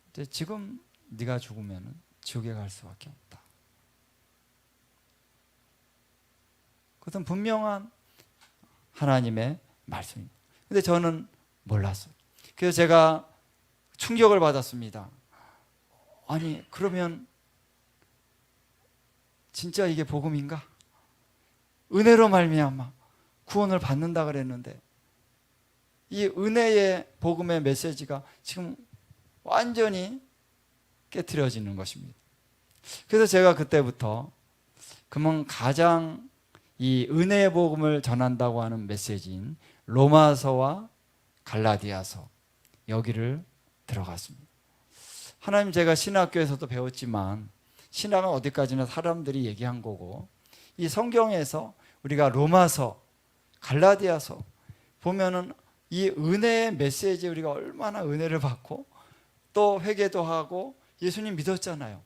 근데 지금 네가 죽으면 지옥에 갈 수밖에 없다. 그것은 분명한 하나님의 말씀입니다. 근데 저는 몰랐어요. 그래서 제가 충격을 받았습니다. 아니, 그러면 진짜 이게 복음인가? 은혜로 말미암아 구원을 받는다 그랬는데 이 은혜의 복음의 메시지가 지금 완전히 깨트려지는 것입니다. 그래서 제가 그때부터 그러면 가장 이 은혜의 복음을 전한다고 하는 메시지인 로마서와 갈라디아서 여기를 들어갔습니다. 하나님, 제가 신학교에서도 배웠지만 신학은 어디까지나 사람들이 얘기한 거고 이 성경에서 우리가 로마서, 갈라디아서 보면은 이 은혜의 메시지에 우리가 얼마나 은혜를 받고 또 회개도 하고 예수님 믿었잖아요.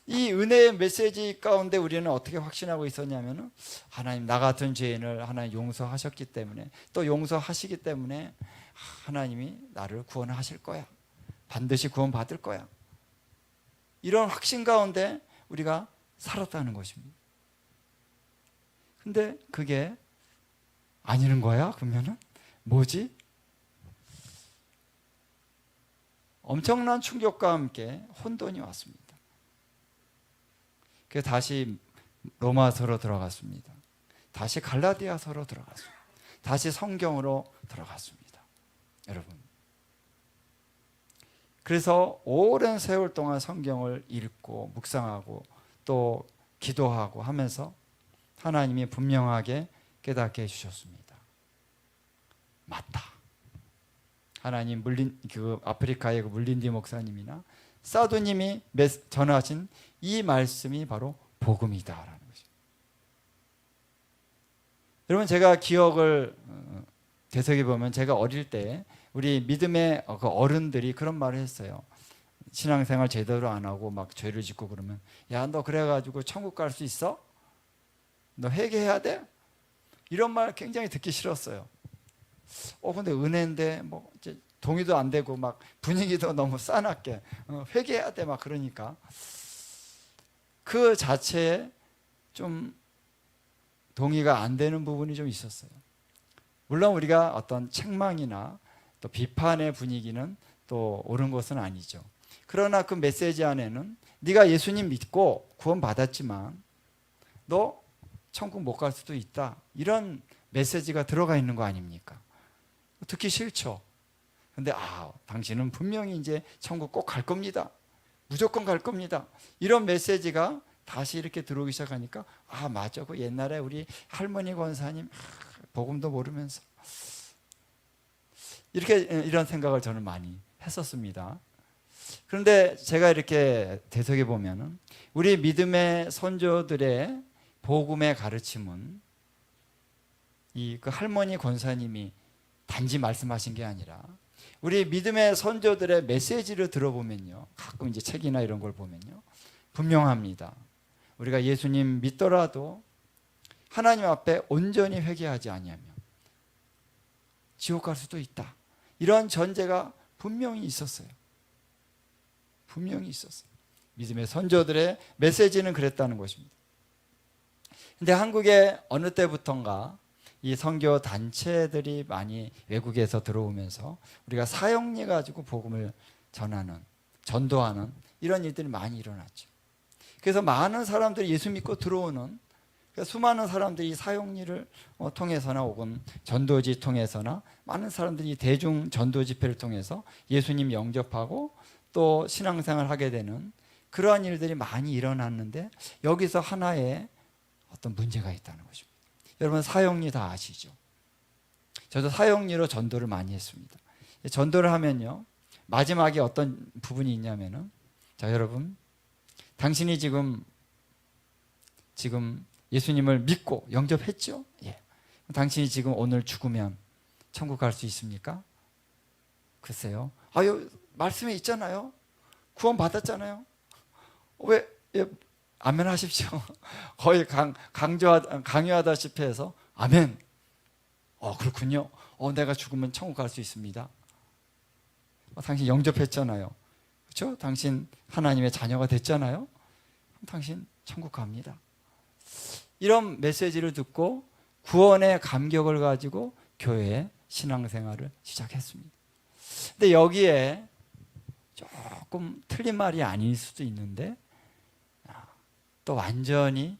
이 은혜의 메시지 가운데 우리는 어떻게 확신하고 있었냐면은 하나님, 나 같은 죄인을 하나님 용서하셨기 때문에 또 용서하시기 때문에 하나님이 나를 구원하실 거야. 반드시 구원받을 거야. 이런 확신 가운데 우리가 살았다는 것입니다. 근데 그게 아니는 거야? 그러면은 뭐지? 엄청난 충격과 함께 혼돈이 왔습니다. 그래서 다시 로마서로 들어갔습니다. 다시 갈라디아서로 들어갔습니다. 다시 성경으로 들어갔습니다. 여러분, 그래서 오랜 세월 동안 성경을 읽고 묵상하고 또 기도하고 하면서 하나님이 분명하게 깨닫게 해주셨습니다. 맞다. 하나님, 아프리카의 물린디 목사님이나 사도님이 전하신 이 말씀이 바로 복음이다라는 것입니다. 여러분, 제가 기억을 되새겨 보면 제가 어릴 때 우리 믿음의 어른들이 그런 말을 했어요. 신앙생활 제대로 안 하고 막 죄를 짓고 그러면, 야, 너 그래가지고 천국 갈 수 있어? 너 회개해야 돼? 이런 말 굉장히 듣기 싫었어요. 근데 은혜인데 뭐 이제 동의도 안 되고 막 분위기도 너무 싸납게 회개해야 돼 막 그러니까 그 자체에 좀 동의가 안 되는 부분이 좀 있었어요. 물론 우리가 어떤 책망이나 또 비판의 분위기는 또 옳은 것은 아니죠. 그러나 그 메시지 안에는 네가 예수님 믿고 구원 받았지만 너 천국 못 갈 수도 있다, 이런 메시지가 들어가 있는 거 아닙니까? 듣기 싫죠. 근데 당신은 분명히 이제 천국 꼭 갈 겁니다. 무조건 갈 겁니다. 이런 메시지가 다시 이렇게 들어오기 시작하니까 맞아. 그 옛날에 우리 할머니 권사님 복음도 모르면서 이런 생각을 저는 많이 했었습니다. 그런데 제가 이렇게 되새겨 보면은 우리 믿음의 선조들의 복음의 가르침은 그 할머니 권사님이 단지 말씀하신 게 아니라 우리 믿음의 선조들의 메시지를 들어보면요, 가끔 이제 책이나 이런 걸 보면요, 분명합니다. 우리가 예수님 믿더라도 하나님 앞에 온전히 회개하지 아니하면 지옥 갈 수도 있다, 이런 전제가 분명히 있었어요. 분명히 있었어요. 믿음의 선조들의 메시지는 그랬다는 것입니다. 근데 한국에 어느 때부턴가 이 선교 단체들이 많이 외국에서 들어오면서 우리가 사역리 가지고 복음을 전도하는 이런 일들이 많이 일어났죠. 그래서 많은 사람들이 예수 믿고 들어오는, 그러니까 수많은 사람들이 사역리를 통해서나 혹은 전도지 통해서나 많은 사람들이 대중 전도 집회를 통해서 예수님 영접하고 또 신앙생활을 하게 되는 그러한 일들이 많이 일어났는데 여기서 하나의 어떤 문제가 있다는 것입니다. 여러분, 사역리 다 아시죠? 저도 사형리로 전도를 많이 했습니다. 전도를 하면요, 마지막에 어떤 부분이 있냐면은, 자 여러분, 당신이 지금 예수님을 믿고 영접했죠? 예. 당신이 지금 오늘 죽으면 천국 갈 수 있습니까? 글쎄요. 아유, 말씀에 있잖아요. 구원 받았잖아요. 왜? 예, 아멘 하십시오. 거의 강요하다시피 해서 아멘. 그렇군요. 내가 죽으면 천국 갈 수 있습니다. 당신 영접했잖아요. 그렇죠? 당신 하나님의 자녀가 됐잖아요. 당신 천국 갑니다. 이런 메시지를 듣고 구원의 감격을 가지고 교회에 신앙생활을 시작했습니다. 근데 여기에 조금 틀린 말이 아닐 수도 있는데 또 완전히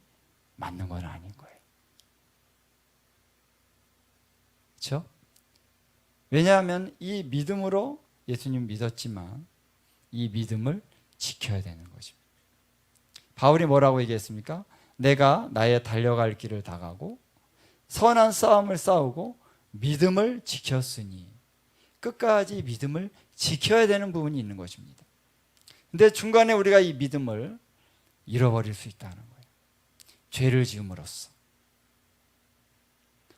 맞는 건 아닌 거예요. 그렇죠? 왜냐하면 이 믿음으로 예수님 믿었지만 이 믿음을 지켜야 되는 것입니다. 바울이 뭐라고 얘기했습니까? 내가 나의 달려갈 길을 다가고 선한 싸움을 싸우고 믿음을 지켰으니, 끝까지 믿음을 지켜야 되는 부분이 있는 것입니다. 근데 중간에 우리가 이 믿음을 잃어버릴 수 있다는 거예요. 죄를 지음으로써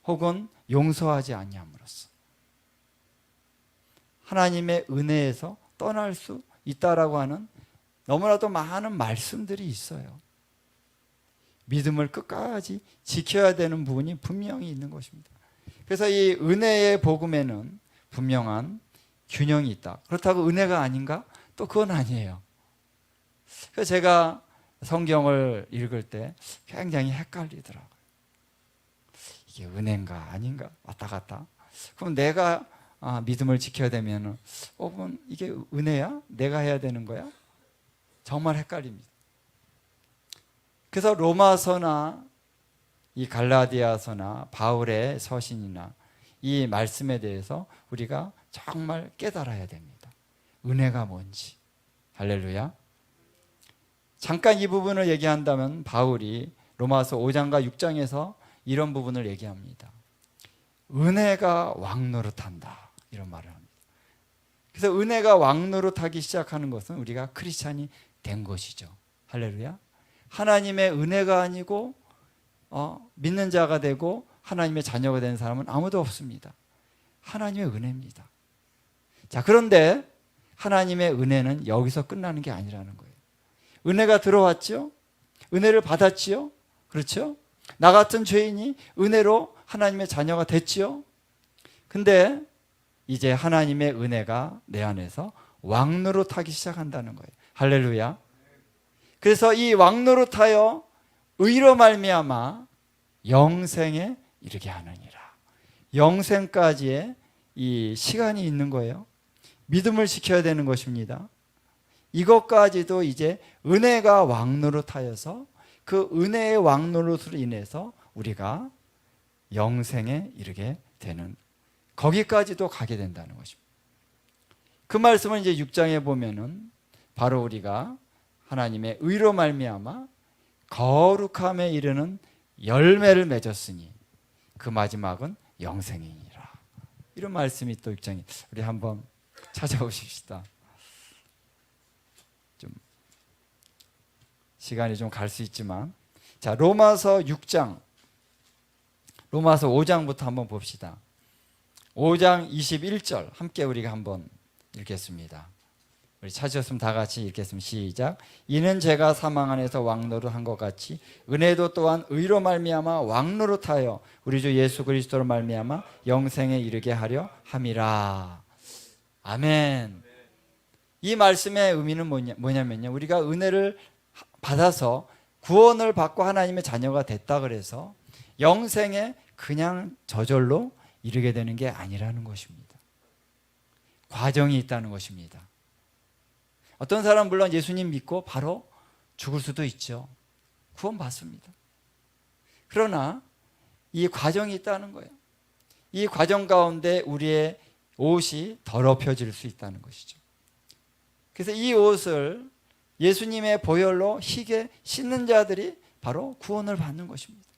혹은 용서하지 아니함으로써 하나님의 은혜에서 떠날 수 있다라고 하는 너무나도 많은 말씀들이 있어요. 믿음을 끝까지 지켜야 되는 부분이 분명히 있는 것입니다. 그래서 이 은혜의 복음에는 분명한 균형이 있다. 그렇다고 은혜가 아닌가? 또 그건 아니에요. 그래서 제가 성경을 읽을 때 굉장히 헷갈리더라고요. 이게 은혜인가 아닌가 왔다 갔다. 그럼 내가 믿음을 지켜야 되면 그럼 이게 은혜야? 내가 해야 되는 거야? 정말 헷갈립니다. 그래서 로마서나 이 갈라디아서나 바울의 서신이나 이 말씀에 대해서 우리가 정말 깨달아야 됩니다. 은혜가 뭔지. 할렐루야. 잠깐 이 부분을 얘기한다면 바울이 로마서 5장과 6장에서 이런 부분을 얘기합니다. 은혜가 왕노릇한다, 이런 말을 합니다. 그래서 은혜가 왕노릇하기 시작하는 것은 우리가 크리스찬이 된 것이죠. 할렐루야. 하나님의 은혜가 아니고 믿는 자가 되고 하나님의 자녀가 된 사람은 아무도 없습니다. 하나님의 은혜입니다. 자, 그런데 하나님의 은혜는 여기서 끝나는 게 아니라는 거예요. 은혜가 들어왔죠? 은혜를 받았지요? 그렇죠? 나 같은 죄인이 은혜로 하나님의 자녀가 됐지요? 근데 이제 하나님의 은혜가 내 안에서 왕노릇하기 시작한다는 거예요. 할렐루야. 그래서 이 왕노릇하여 의로 말미암아 영생에 이르게 하느니라. 영생까지의 이 시간이 있는 거예요. 믿음을 지켜야 되는 것입니다. 이것까지도 이제 은혜가 왕노릇하여서 그 은혜의 왕노릇으로 인해서 우리가 영생에 이르게 되는, 거기까지도 가게 된다는 것입니다. 그 말씀을 이제 6장에 보면은 바로 우리가 하나님의 의로 말미암아 거룩함에 이르는 열매를 맺었으니 그 마지막은 영생이니라. 이런 말씀이 또 6장에, 우리 한번 찾아오십시다. 좀 시간이 좀 갈 수 있지만, 자, 로마서 6장, 로마서 5장부터 한번 봅시다. 5장 21절 함께 우리가 한번 읽겠습니다. 우리 찾으셨으면 다 같이 읽겠습니다. 시작. 이는 제가 사망 안에서 왕노릇한 것 같이 은혜도 또한 의로 말미암아 왕노릇하여 우리 주 예수 그리스도로 말미암아 영생에 이르게 하려 함이라. 아멘. 이 말씀의 의미는 뭐냐면요, 우리가 은혜를 받아서 구원을 받고 하나님의 자녀가 됐다 그래서 영생에 그냥 저절로 이르게 되는 게 아니라는 것입니다. 과정이 있다는 것입니다. 어떤 사람은 물론 예수님 믿고 바로 죽을 수도 있죠. 구원 받습니다. 그러나 이 과정이 있다는 거예요. 이 과정 가운데 우리의 옷이 더럽혀질 수 있다는 것이죠. 그래서 이 옷을 예수님의 보혈로 희게 씻는 자들이 바로 구원을 받는 것입니다.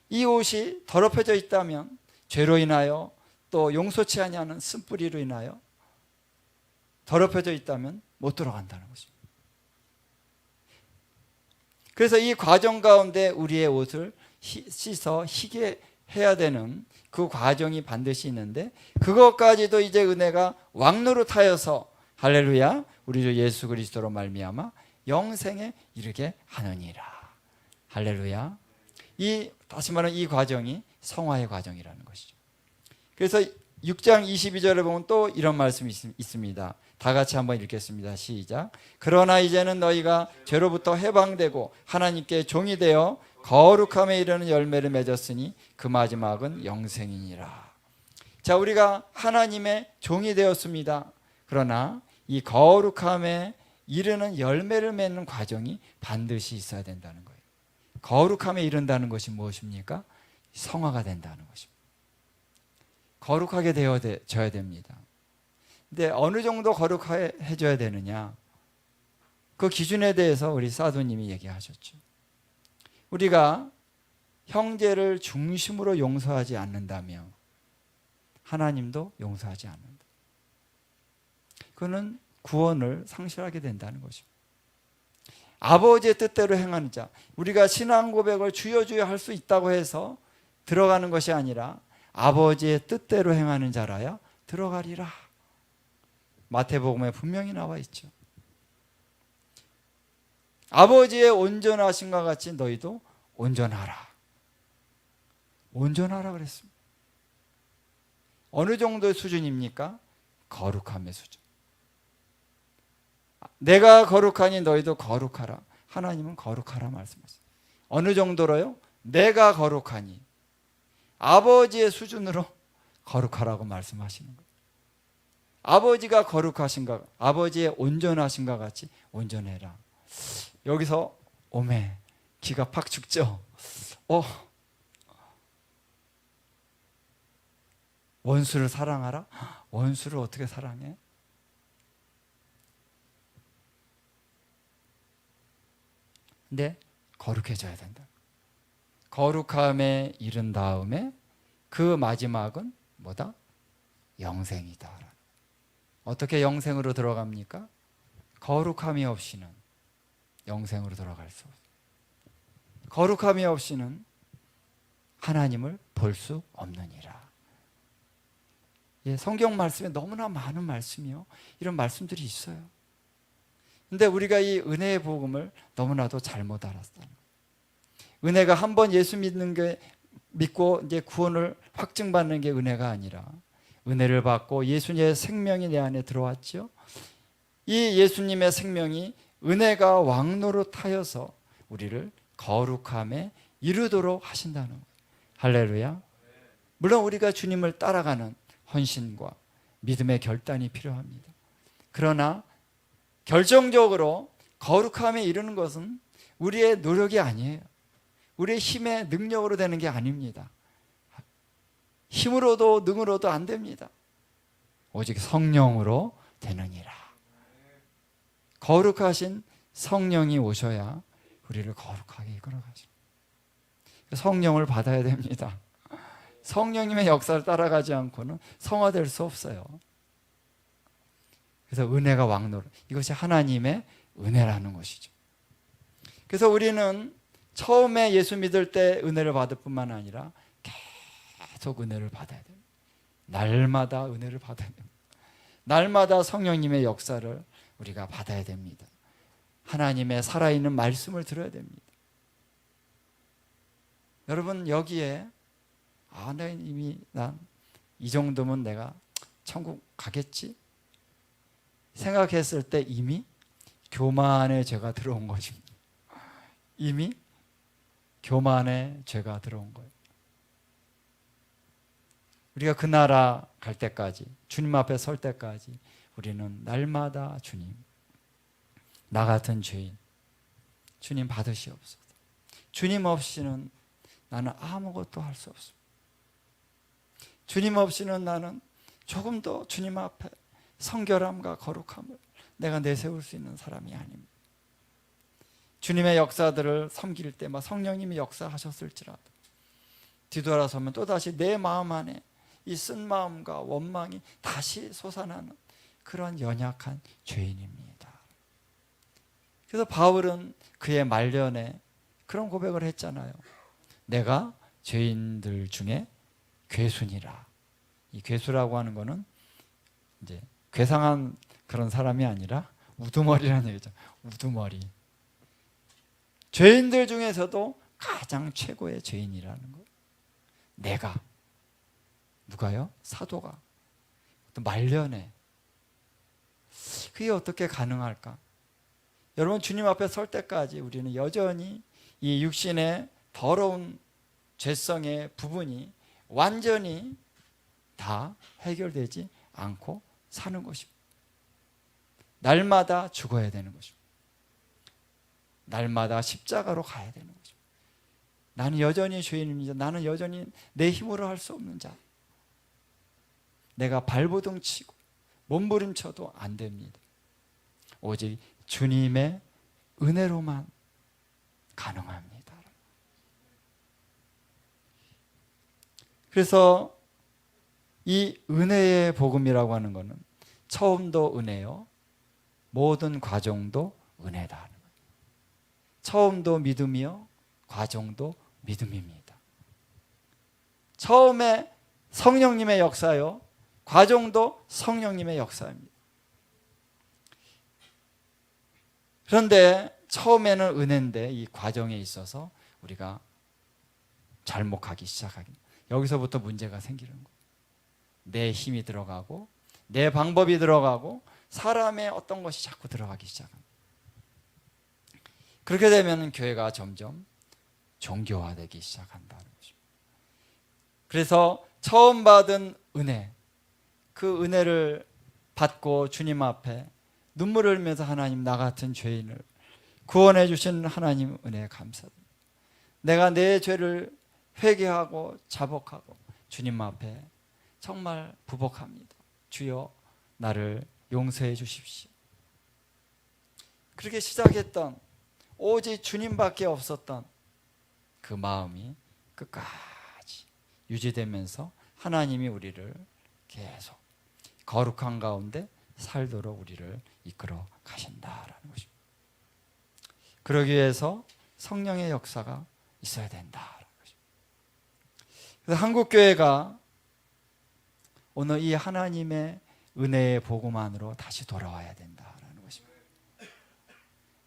이 옷이 더럽혀져 있다면 죄로 인하여 또 용서치 아니하는 쓴뿌리로 인하여 더럽혀져 있다면 못 들어간다는 것입니다. 그래서 이 과정 가운데 우리의 옷을 씻어 희게 해야 되는 그 과정이 반드시 있는데, 그것까지도 이제 은혜가 왕노릇하여서 할렐루야 우리 주 예수 그리스도로 말미암아 영생에 이르게 하느니라. 할렐루야. 다시 말하면 이 과정이 성화의 과정이라는 것이죠. 그래서 6장 22절에 보면 또 이런 말씀이 있습니다. 다 같이 한번 읽겠습니다. 시작. 그러나 이제는 너희가 죄로부터 해방되고 하나님께 종이 되어 거룩함에 이르는 열매를 맺었으니 그 마지막은 영생이니라. 자, 우리가 하나님의 종이 되었습니다. 그러나 이 거룩함에 이르는 열매를 맺는 과정이 반드시 있어야 된다는 거예요. 거룩함에 이른다는 것이 무엇입니까? 성화가 된다는 것입니다. 거룩하게 되어져야 됩니다. 근데 어느 정도 거룩해져야 되느냐? 그 기준에 대해서 우리 사도님이 얘기하셨죠. 우리가 형제를 중심으로 용서하지 않는다면 하나님도 용서하지 않는다. 그는 구원을 상실하게 된다는 것입니다. 아버지의 뜻대로 행하는 자, 우리가 신앙 고백을 주여 주여 할 수 있다고 해서 들어가는 것이 아니라 아버지의 뜻대로 행하는 자라야 들어가리라. 마태복음에 분명히 나와 있죠. 아버지의 온전하심과 같이 너희도 온전하라. 온전하라 그랬습니다. 어느 정도의 수준입니까? 거룩함의 수준. 내가 거룩하니 너희도 거룩하라. 하나님은 거룩하라 말씀하셨어요. 어느 정도로요? 내가 거룩하니. 아버지의 수준으로 거룩하라고 말씀하시는 거예요. 아버지가 거룩하신가, 아버지의 온전하신가 같이 온전해라. 여기서 오메 기가 팍 죽죠. 원수를 사랑하라? 원수를 어떻게 사랑해? 근데 거룩해져야 된다. 거룩함에 이른 다음에 그 마지막은 뭐다? 영생이다. 어떻게 영생으로 들어갑니까? 거룩함이 없이는 영생으로 들어갈 수 없어요. 거룩함이 없이는 하나님을 볼 수 없느니라. 예, 성경 말씀에 너무나 많은 말씀이요, 이런 말씀들이 있어요. 근데 우리가 이 은혜의 복음을 너무나도 잘못 알았다는 거예요. 은혜가 한번 예수 믿고 이제 구원을 확증받는 게 은혜가 아니라, 은혜를 받고 예수님의 생명이 내 안에 들어왔죠. 이 예수님의 생명이 은혜가 왕노릇하여서 우리를 거룩함에 이르도록 하신다는 거예요. 할렐루야. 물론 우리가 주님을 따라가는 헌신과 믿음의 결단이 필요합니다. 그러나 결정적으로 거룩함에 이르는 것은 우리의 노력이 아니에요. 우리의 힘의 능력으로 되는 게 아닙니다. 힘으로도 능으로도 안 됩니다. 오직 성령으로 되느니라. 거룩하신 성령이 오셔야 우리를 거룩하게 이끌어가시는, 성령을 받아야 됩니다. 성령님의 역사를 따라가지 않고는 성화될 수 없어요. 그래서 은혜가 왕노릇, 이것이 하나님의 은혜라는 것이죠. 그래서 우리는 처음에 예수 믿을 때 은혜를 받을 뿐만 아니라 계속 은혜를 받아야 됩니다. 날마다 은혜를 받아야 됩니다. 날마다 성령님의 역사를 우리가 받아야 됩니다. 하나님의 살아있는 말씀을 들어야 됩니다. 여러분, 여기에 내가 이미 난 이 정도면 내가 천국 가겠지 생각했을 때 이미 교만의 죄가 들어온 것입니다. 이미 교만의 죄가 들어온 거예요. 우리가 그 나라 갈 때까지, 주님 앞에 설 때까지 우리는 날마다 주님, 나 같은 죄인 주님 받으시옵소서. 주님 없이는 나는 아무것도 할 수 없습니다. 주님 없이는 나는 조금 더 주님 앞에 성결함과 거룩함을 내가 내세울 수 있는 사람이 아닙니다. 주님의 역사들을 섬길 때 막 성령님이 역사하셨을지라도 뒤돌아서면 또다시 내 마음 안에 이 쓴 마음과 원망이 다시 솟아나는 그런 연약한 죄인입니다. 그래서 바울은 그의 말년에 그런 고백을 했잖아요. 내가 죄인들 중에 괴순이라. 이 괴수라고 하는 거는 이제 괴상한 그런 사람이 아니라 우두머리라는 얘기죠. 우두머리. 죄인들 중에서도 가장 최고의 죄인이라는 거예요. 내가. 누가요? 사도가. 또 말년에. 그게 어떻게 가능할까? 여러분, 주님 앞에 설 때까지 우리는 여전히 이 육신의 더러운 죄성의 부분이 완전히 다 해결되지 않고 사는 것입니다. 날마다 죽어야 되는 것입니다. 날마다 십자가로 가야 되는 것입니다. 나는 여전히 죄인입니다. 나는 여전히 내 힘으로 할 수 없는 자. 내가 발버둥 치고 몸부림쳐도 안 됩니다. 오직 주님의 은혜로만 가능합니다. 그래서 이 은혜의 복음이라고 하는 것은 처음도 은혜요, 모든 과정도 은혜다 하는 거예요. 처음도 믿음이요, 과정도 믿음입니다. 처음에 성령님의 역사요, 과정도 성령님의 역사입니다. 그런데 처음에는 은혜인데 이 과정에 있어서 우리가 잘못하기 시작하기, 여기서부터 문제가 생기는 거예요. 내 힘이 들어가고 내 방법이 들어가고 사람의 어떤 것이 자꾸 들어가기 시작합니다. 그렇게 되면 교회가 점점 종교화되기 시작한다는 것입니다. 그래서 처음 받은 은혜, 그 은혜를 받고 주님 앞에 눈물을 흘리면서 하나님, 나 같은 죄인을 구원해 주신 하나님 은혜에 감사드립니다. 내가 내 죄를 회개하고 자복하고 주님 앞에 정말 부복합니다. 주여, 나를 용서해 주십시오. 그렇게 시작했던, 오직 주님밖에 없었던 그 마음이 끝까지 유지되면서 하나님이 우리를 계속 거룩한 가운데 살도록 우리를 이끌어 가신다라는 것입니다. 그러기 위해서 성령의 역사가 있어야 된다라는 것입니다. 그래서 한국교회가 오늘 이 하나님의 은혜의 복음 안으로 다시 돌아와야 된다라는 것입니다.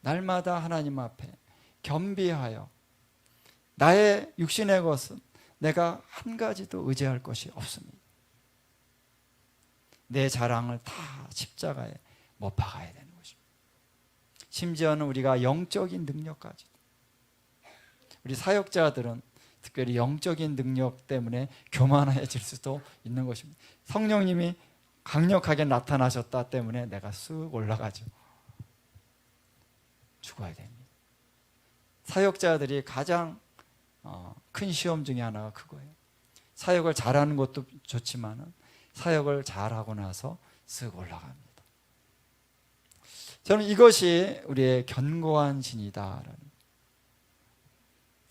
날마다 하나님 앞에 겸비하여, 나의 육신의 것은 내가 한 가지도 의지할 것이 없습니다. 내 자랑을 다 십자가에 못 박아야 되는 것입니다. 심지어는 우리가 영적인 능력까지도, 우리 사역자들은 특별히 영적인 능력 때문에 교만해질 수도 있는 것입니다. 성령님이 강력하게 나타나셨다 때문에 내가 쑥 올라가죠. 죽어야 됩니다. 사역자들이 가장 큰 시험 중에 하나가 그거예요. 사역을 잘하는 것도 좋지만 사역을 잘하고 나서 쓱 올라갑니다. 저는 이것이 우리의 견고한 진이다라는,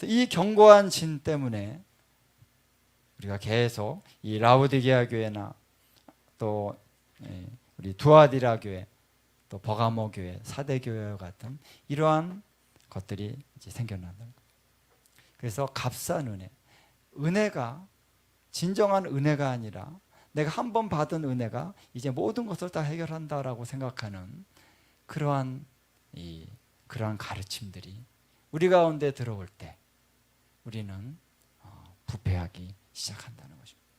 이 견고한 진 때문에 우리가 계속 이 라오디게아 교회나 또 우리 두아디라 교회, 또 버가모 교회, 사대 교회 같은 이러한 것들이 이제 생겨난다. 그래서 값싼 은혜, 은혜가 진정한 은혜가 아니라 내가 한 번 받은 은혜가 이제 모든 것을 다 해결한다라고 생각하는 그러한 가르침들이 우리 가운데 들어올 때 우리는 부패하기 시작한다는 것입니다.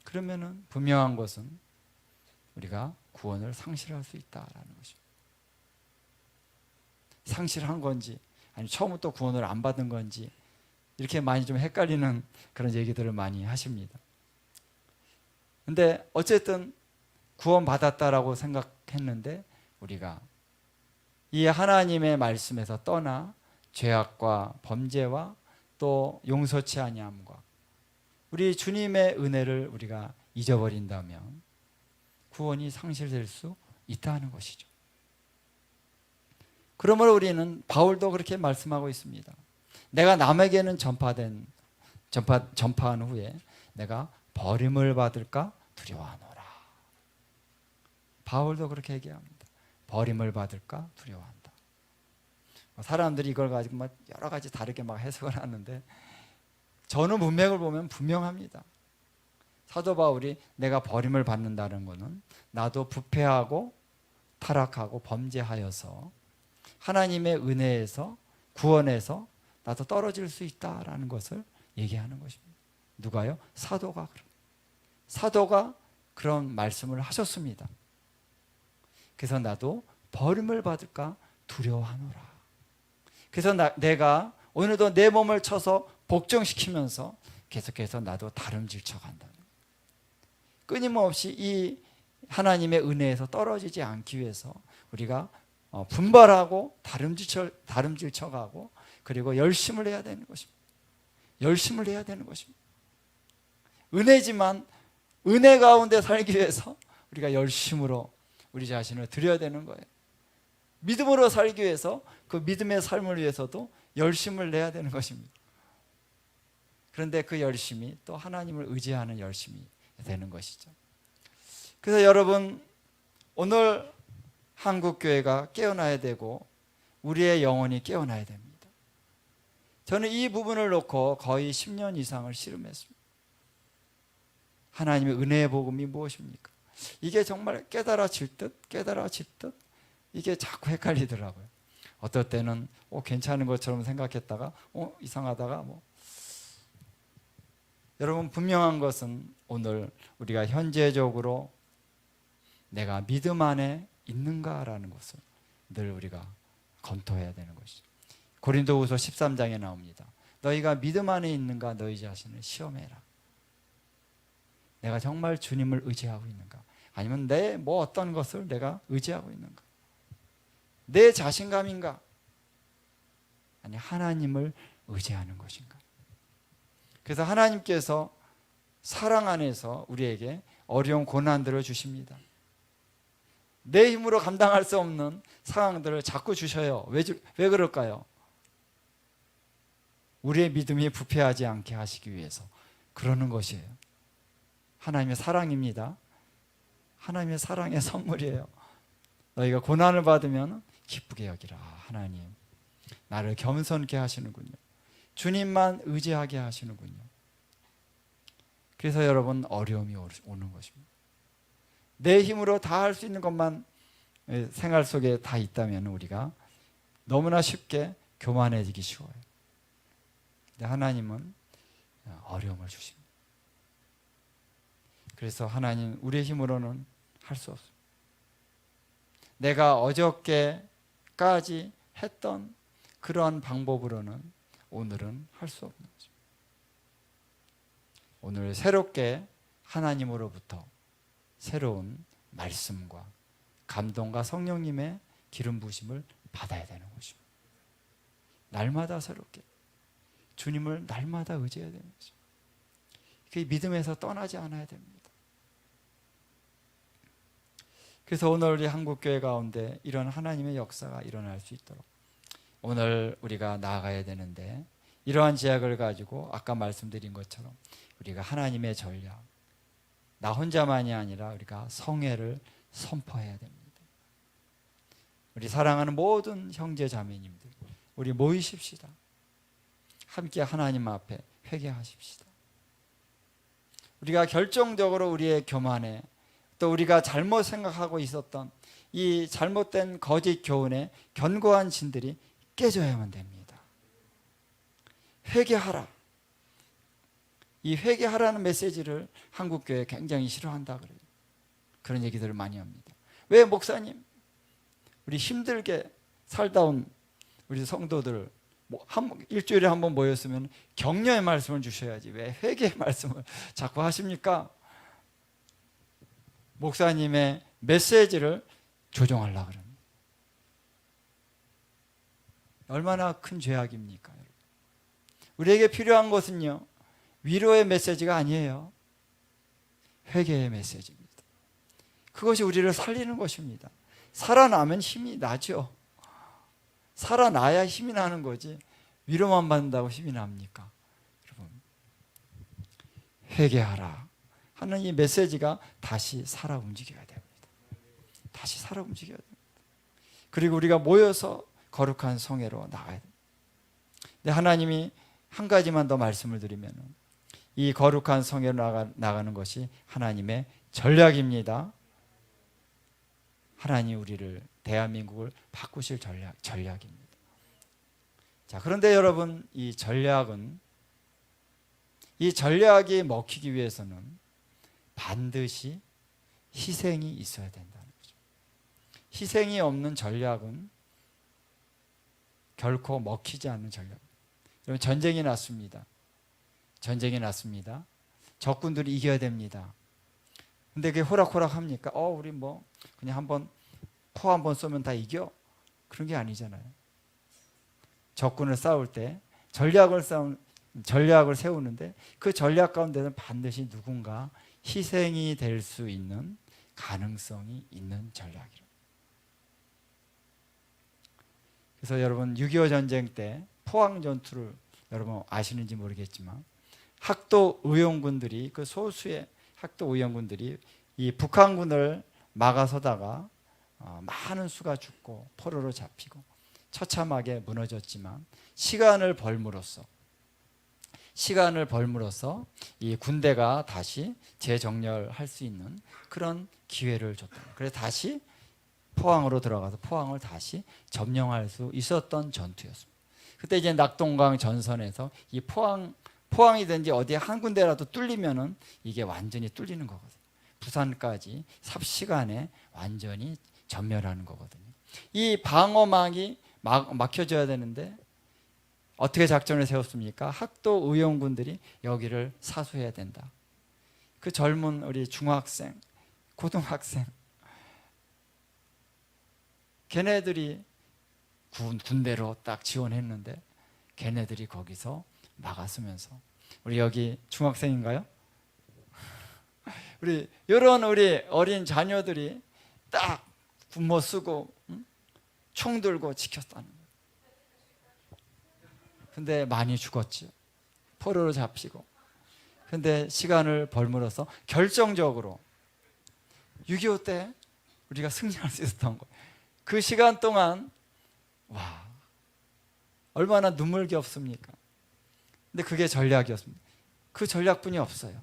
그러면은 분명한 것은 우리가 구원을 상실할 수 있다라는 것입니다. 상실한 건지 아니 처음부터 구원을 안 받은 건지 이렇게 많이 좀 헷갈리는 그런 얘기들을 많이 하십니다. 근데 어쨌든 구원받았다라고 생각했는데 우리가 이 하나님의 말씀에서 떠나 죄악과 범죄와 또 용서치 아니함과 우리 주님의 은혜를 우리가 잊어버린다면 구원이 상실될 수 있다는 것이죠. 그러므로 우리는 바울도 그렇게 말씀하고 있습니다. 내가 남에게는 전파된 전파한 후에 내가 버림을 받을까 두려워하노라. 바울도 그렇게 얘기합니다. 버림을 받을까 두려워한다. 사람들이 이걸 가지고 여러 가지 다르게 해석을 하는데 저는 문맥을 보면 분명합니다. 사도 바울이 내가 버림을 받는다는 것은 나도 부패하고 타락하고 범죄하여서 하나님의 은혜에서 구원에서 나도 떨어질 수 있다라는 것을 얘기하는 것입니다. 누가요? 사도가 그런 말씀을 하셨습니다. 그래서 나도 버림을 받을까 두려워하노라. 그래서 내가 오늘도 내 몸을 쳐서 복종시키면서 계속해서 나도 다름질쳐 간다. 끊임없이 이 하나님의 은혜에서 떨어지지 않기 위해서 우리가 분발하고 다름질쳐 가고 그리고 열심을 해야 되는 것입니다. 열심을 해야 되는 것입니다. 은혜지만 은혜 가운데 살기 위해서 우리가 열심으로 우리 자신을 드려야 되는 거예요. 믿음으로 살기 위해서 그 믿음의 삶을 위해서도 열심을 내야 되는 것입니다. 그런데 그 열심이 또 하나님을 의지하는 열심이 되는 것이죠. 그래서 여러분 오늘 한국교회가 깨어나야 되고 우리의 영혼이 깨어나야 됩니다. 저는 이 부분을 놓고 거의 10년 이상을 씨름했습니다. 하나님의 은혜의 복음이 무엇입니까? 이게 정말 깨달아질 듯 이게 자꾸 헷갈리더라고요. 어떨 때는 괜찮은 것처럼 생각했다가 이상하다가 여러분 분명한 것은 오늘 우리가 현재적으로 내가 믿음 안에 있는가라는 것을 늘 우리가 검토해야 되는 것이죠. 고린도후서 13장에 나옵니다. 너희가 믿음 안에 있는가 너희 자신을 시험해라. 내가 정말 주님을 의지하고 있는가? 아니면 내 어떤 것을 내가 의지하고 있는가? 내 자신감인가? 아니 하나님을 의지하는 것인가? 그래서 하나님께서 사랑 안에서 우리에게 어려운 고난들을 주십니다. 내 힘으로 감당할 수 없는 상황들을 자꾸 주셔요. 왜 그럴까요? 우리의 믿음이 부패하지 않게 하시기 위해서 그러는 것이에요. 하나님의 사랑입니다. 하나님의 사랑의 선물이에요. 너희가 고난을 받으면 기쁘게 여기라. 하나님 나를 겸손케 하시는군요. 주님만 의지하게 하시는군요. 그래서 여러분 어려움이 오는 것입니다. 내 힘으로 다 할 수 있는 것만 생활 속에 다 있다면 우리가 너무나 쉽게 교만해지기 쉬워요. 근데 하나님은 어려움을 주십니다. 그래서 하나님 우리의 힘으로는 할 수 없습니다. 내가 어저께까지 했던 그러한 방법으로는 오늘은 할 수 없는 거죠. 오늘 새롭게 하나님으로부터 새로운 말씀과 감동과 성령님의 기름 부으심을 받아야 되는 것입니다. 날마다 새롭게 주님을 날마다 의지해야 되는 거죠. 그 믿음에서 떠나지 않아야 됩니다. 그래서 오늘 우리 한국교회 가운데 이런 하나님의 역사가 일어날 수 있도록 오늘 우리가 나아가야 되는데 이러한 제약을 가지고 아까 말씀드린 것처럼 우리가 하나님의 전략 나 혼자만이 아니라 우리가 성회를 선포해야 됩니다. 우리 사랑하는 모든 형제 자매님들 우리 모이십시다. 함께 하나님 앞에 회개하십시다. 우리가 결정적으로 우리의 교만에 또 우리가 잘못 생각하고 있었던 이 잘못된 거짓 교훈의 견고한 진들이 깨져야만 됩니다. 회개하라. 이 회개하라는 메시지를 한국교회 굉장히 싫어한다 그래요. 그런 얘기들을 많이 합니다. 왜 목사님 우리 힘들게 살다 온 우리 성도들 일주일에 한 번 모였으면 격려의 말씀을 주셔야지 왜 회개의 말씀을 자꾸 하십니까? 목사님의 메시지를 조종하려고 그럽니다. 얼마나 큰 죄악입니까? 우리에게 필요한 것은요 위로의 메시지가 아니에요. 회개의 메시지입니다. 그것이 우리를 살리는 것입니다. 살아나면 힘이 나죠. 살아나야 힘이 나는 거지 위로만 받는다고 힘이 납니까? 여러분 회개하라 하는 이 메시지가 다시 살아 움직여야 됩니다. 다시 살아 움직여야 됩니다. 그리고 우리가 모여서 거룩한 성회로 나가야 됩니다. 근데 하나님이 한 가지만 더 말씀을 드리면, 이 거룩한 성회로 나가는 것이 하나님의 전략입니다. 하나님 우리를, 대한민국을 바꾸실 전략입니다. 자, 그런데 여러분, 이 전략이 먹히기 위해서는 반드시 희생이 있어야 된다는 거죠. 희생이 없는 전략은 결코 먹히지 않는 전략. 여러분, 전쟁이 났습니다. 적군들이 이겨야 됩니다. 근데 그게 호락호락합니까? 우리 뭐 그냥 한번 포 한번 쏘면 다 이겨? 그런 게 아니잖아요. 적군을 싸울 때 전략을 세우는데, 그 전략 가운데는 반드시 누군가 희생이 될 수 있는 가능성이 있는 전략이라. 그래서 여러분, 6.25 전쟁 때 포항 전투를 여러분 아시는지 모르겠지만, 학도 의용군들이, 그 소수의 학도 의용군들이 이 북한군을 막아서다가 많은 수가 죽고 포로로 잡히고 처참하게 무너졌지만, 시간을 벌므로써 이 군대가 다시 재정렬할 수 있는 그런 기회를 줬다. 그래서 다시 포항으로 들어가서 포항을 다시 점령할 수 있었던 전투였습니다. 그때 이제 낙동강 전선에서 이 포항이든지 어디 한 군데라도 뚫리면은 이게 완전히 뚫리는 거거든요. 부산까지 삽시간에 완전히 전멸하는 거거든요. 이 방어막이 막혀져야 되는데 어떻게 작전을 세웠습니까? 학도 의용군들이 여기를 사수해야 된다. 그 젊은 우리 중학생, 고등학생, 걔네들이 군대로 딱 지원했는데 걔네들이 거기서 막았으면서, 우리 여기 중학생인가요? 우리 어린 자녀들이 딱 군모 쓰고 총 들고 지켰다는 거예요. 근데 많이 죽었죠. 포로로 잡히고. 근데 시간을 벌므로써 결정적으로 6.25 때 우리가 승리할 수 있었던 거예요. 그 시간 동안 얼마나 눈물겹습니까? 근데 그게 전략이었습니다. 그 전략뿐이 없어요.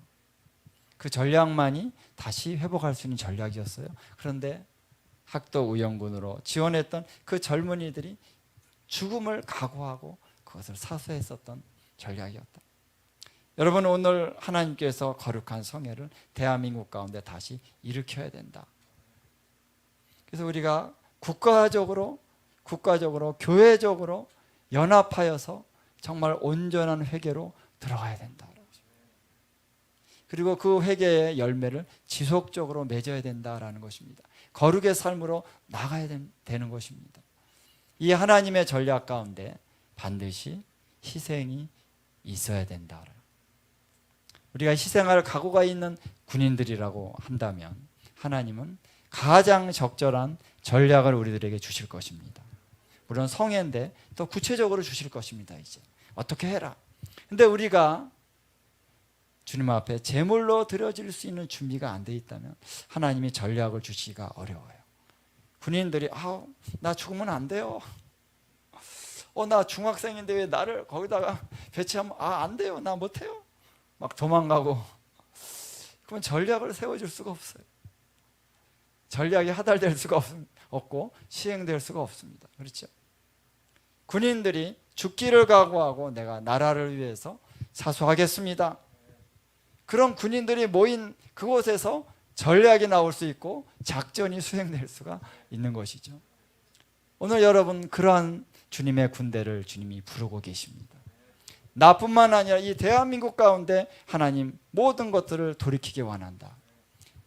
그 전략만이 다시 회복할 수 있는 전략이었어요. 그런데 학도 의용군으로 지원했던 그 젊은이들이 죽음을 각오하고 그것을 사수했었던 전략이었다. 여러분, 오늘 하나님께서 거룩한 성회를 대한민국 가운데 다시 일으켜야 된다. 그래서 우리가 국가적으로 교회적으로 연합하여서 정말 온전한 회개로 들어가야 된다. 그리고 그 회개의 열매를 지속적으로 맺어야 된다라는 것입니다. 거룩의 삶으로 나가야 되는 것입니다. 이 하나님의 전략 가운데 반드시 희생이 있어야 된다. 우리가 희생할 각오가 있는 군인들이라고 한다면 하나님은 가장 적절한 전략을 우리들에게 주실 것입니다. 물론 성회인데 또 구체적으로 주실 것입니다. 이제 어떻게 해라. 근데 우리가 주님 앞에 제물로 드려질 수 있는 준비가 안 돼 있다면 하나님이 전략을 주시기가 어려워요. 군인들이 나 죽으면 안 돼요. 나 중학생인데 왜 나를 거기다가 배치하면 안 돼요. 나 못해요. 막 도망가고. 그러면 전략을 세워줄 수가 없어요. 전략이 하달될 수가 없고 시행될 수가 없습니다. 그렇죠? 군인들이 죽기를 각오하고 내가 나라를 위해서 사수하겠습니다. 그런 군인들이 모인 그곳에서 전략이 나올 수 있고 작전이 수행될 수가 있는 것이죠. 오늘 여러분, 그러한 주님의 군대를 주님이 부르고 계십니다. 나뿐만 아니라 이 대한민국 가운데 하나님 모든 것들을 돌이키기 원한다.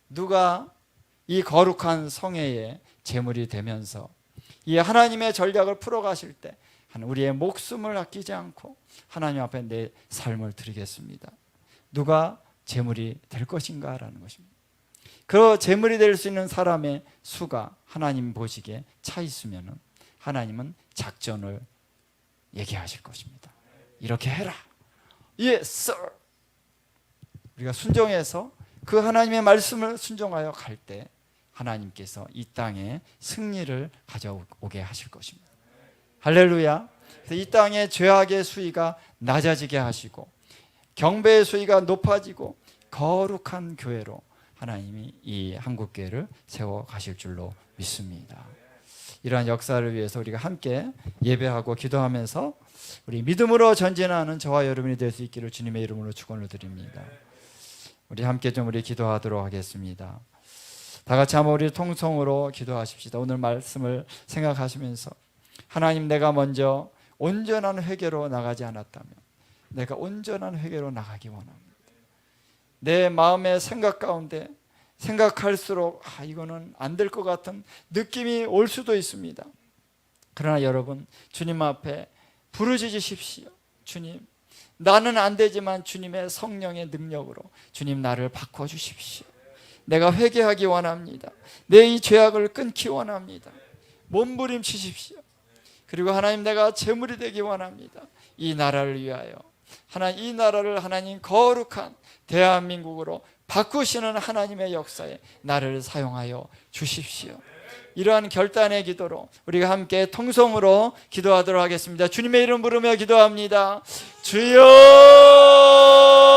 누가 이 거룩한 성회의 제물이 되면서 이 하나님의 전략을 풀어가실 때 우리의 목숨을 아끼지 않고 하나님 앞에 내 삶을 드리겠습니다. 누가 제물이 될 것인가 라는 것입니다. 그 제물이 될 수 있는 사람의 수가 하나님 보시기에 차 있으면 하나님은 작전을 얘기하실 것입니다. 이렇게 해라. Yes, sir. 우리가 순종해서 그 하나님의 말씀을 순종하여 갈 때 하나님께서 이 땅에 승리를 가져오게 하실 것입니다. 할렐루야. 그래서 이 땅의 죄악의 수위가 낮아지게 하시고 경배의 수위가 높아지고 거룩한 교회로 하나님이 이 한국교회를 세워 가실 줄로 믿습니다. 이러한 역사를 위해서 우리가 함께 예배하고 기도하면서 우리 믿음으로 전진하는 저와 여러분이 될 수 있기를 주님의 이름으로 축원을 드립니다. 우리 함께 좀 우리 기도하도록 하겠습니다. 다 같이 한번 우리 통성으로 기도하십시다. 오늘 말씀을 생각하시면서 하나님, 내가 먼저 온전한 회개로 나가지 않았다면 내가 온전한 회개로 나가기 원합니다. 내 마음의 생각 가운데 생각할수록 이거는 안 될 것 같은 느낌이 올 수도 있습니다. 그러나 여러분, 주님 앞에 부르짖으십시오. 주님, 나는 안 되지만 주님의 성령의 능력으로 주님 나를 바꿔주십시오. 내가 회개하기 원합니다. 내 이 죄악을 끊기 원합니다. 몸부림치십시오. 그리고 하나님, 내가 제물이 되기 원합니다. 이 나라를 위하여 하나님, 이 나라를 하나님 거룩한 대한민국으로 바꾸시는 하나님의 역사에 나를 사용하여 주십시오. 이러한 결단의 기도로 우리가 함께 통성으로 기도하도록 하겠습니다. 주님의 이름 부르며 기도합니다. 주여!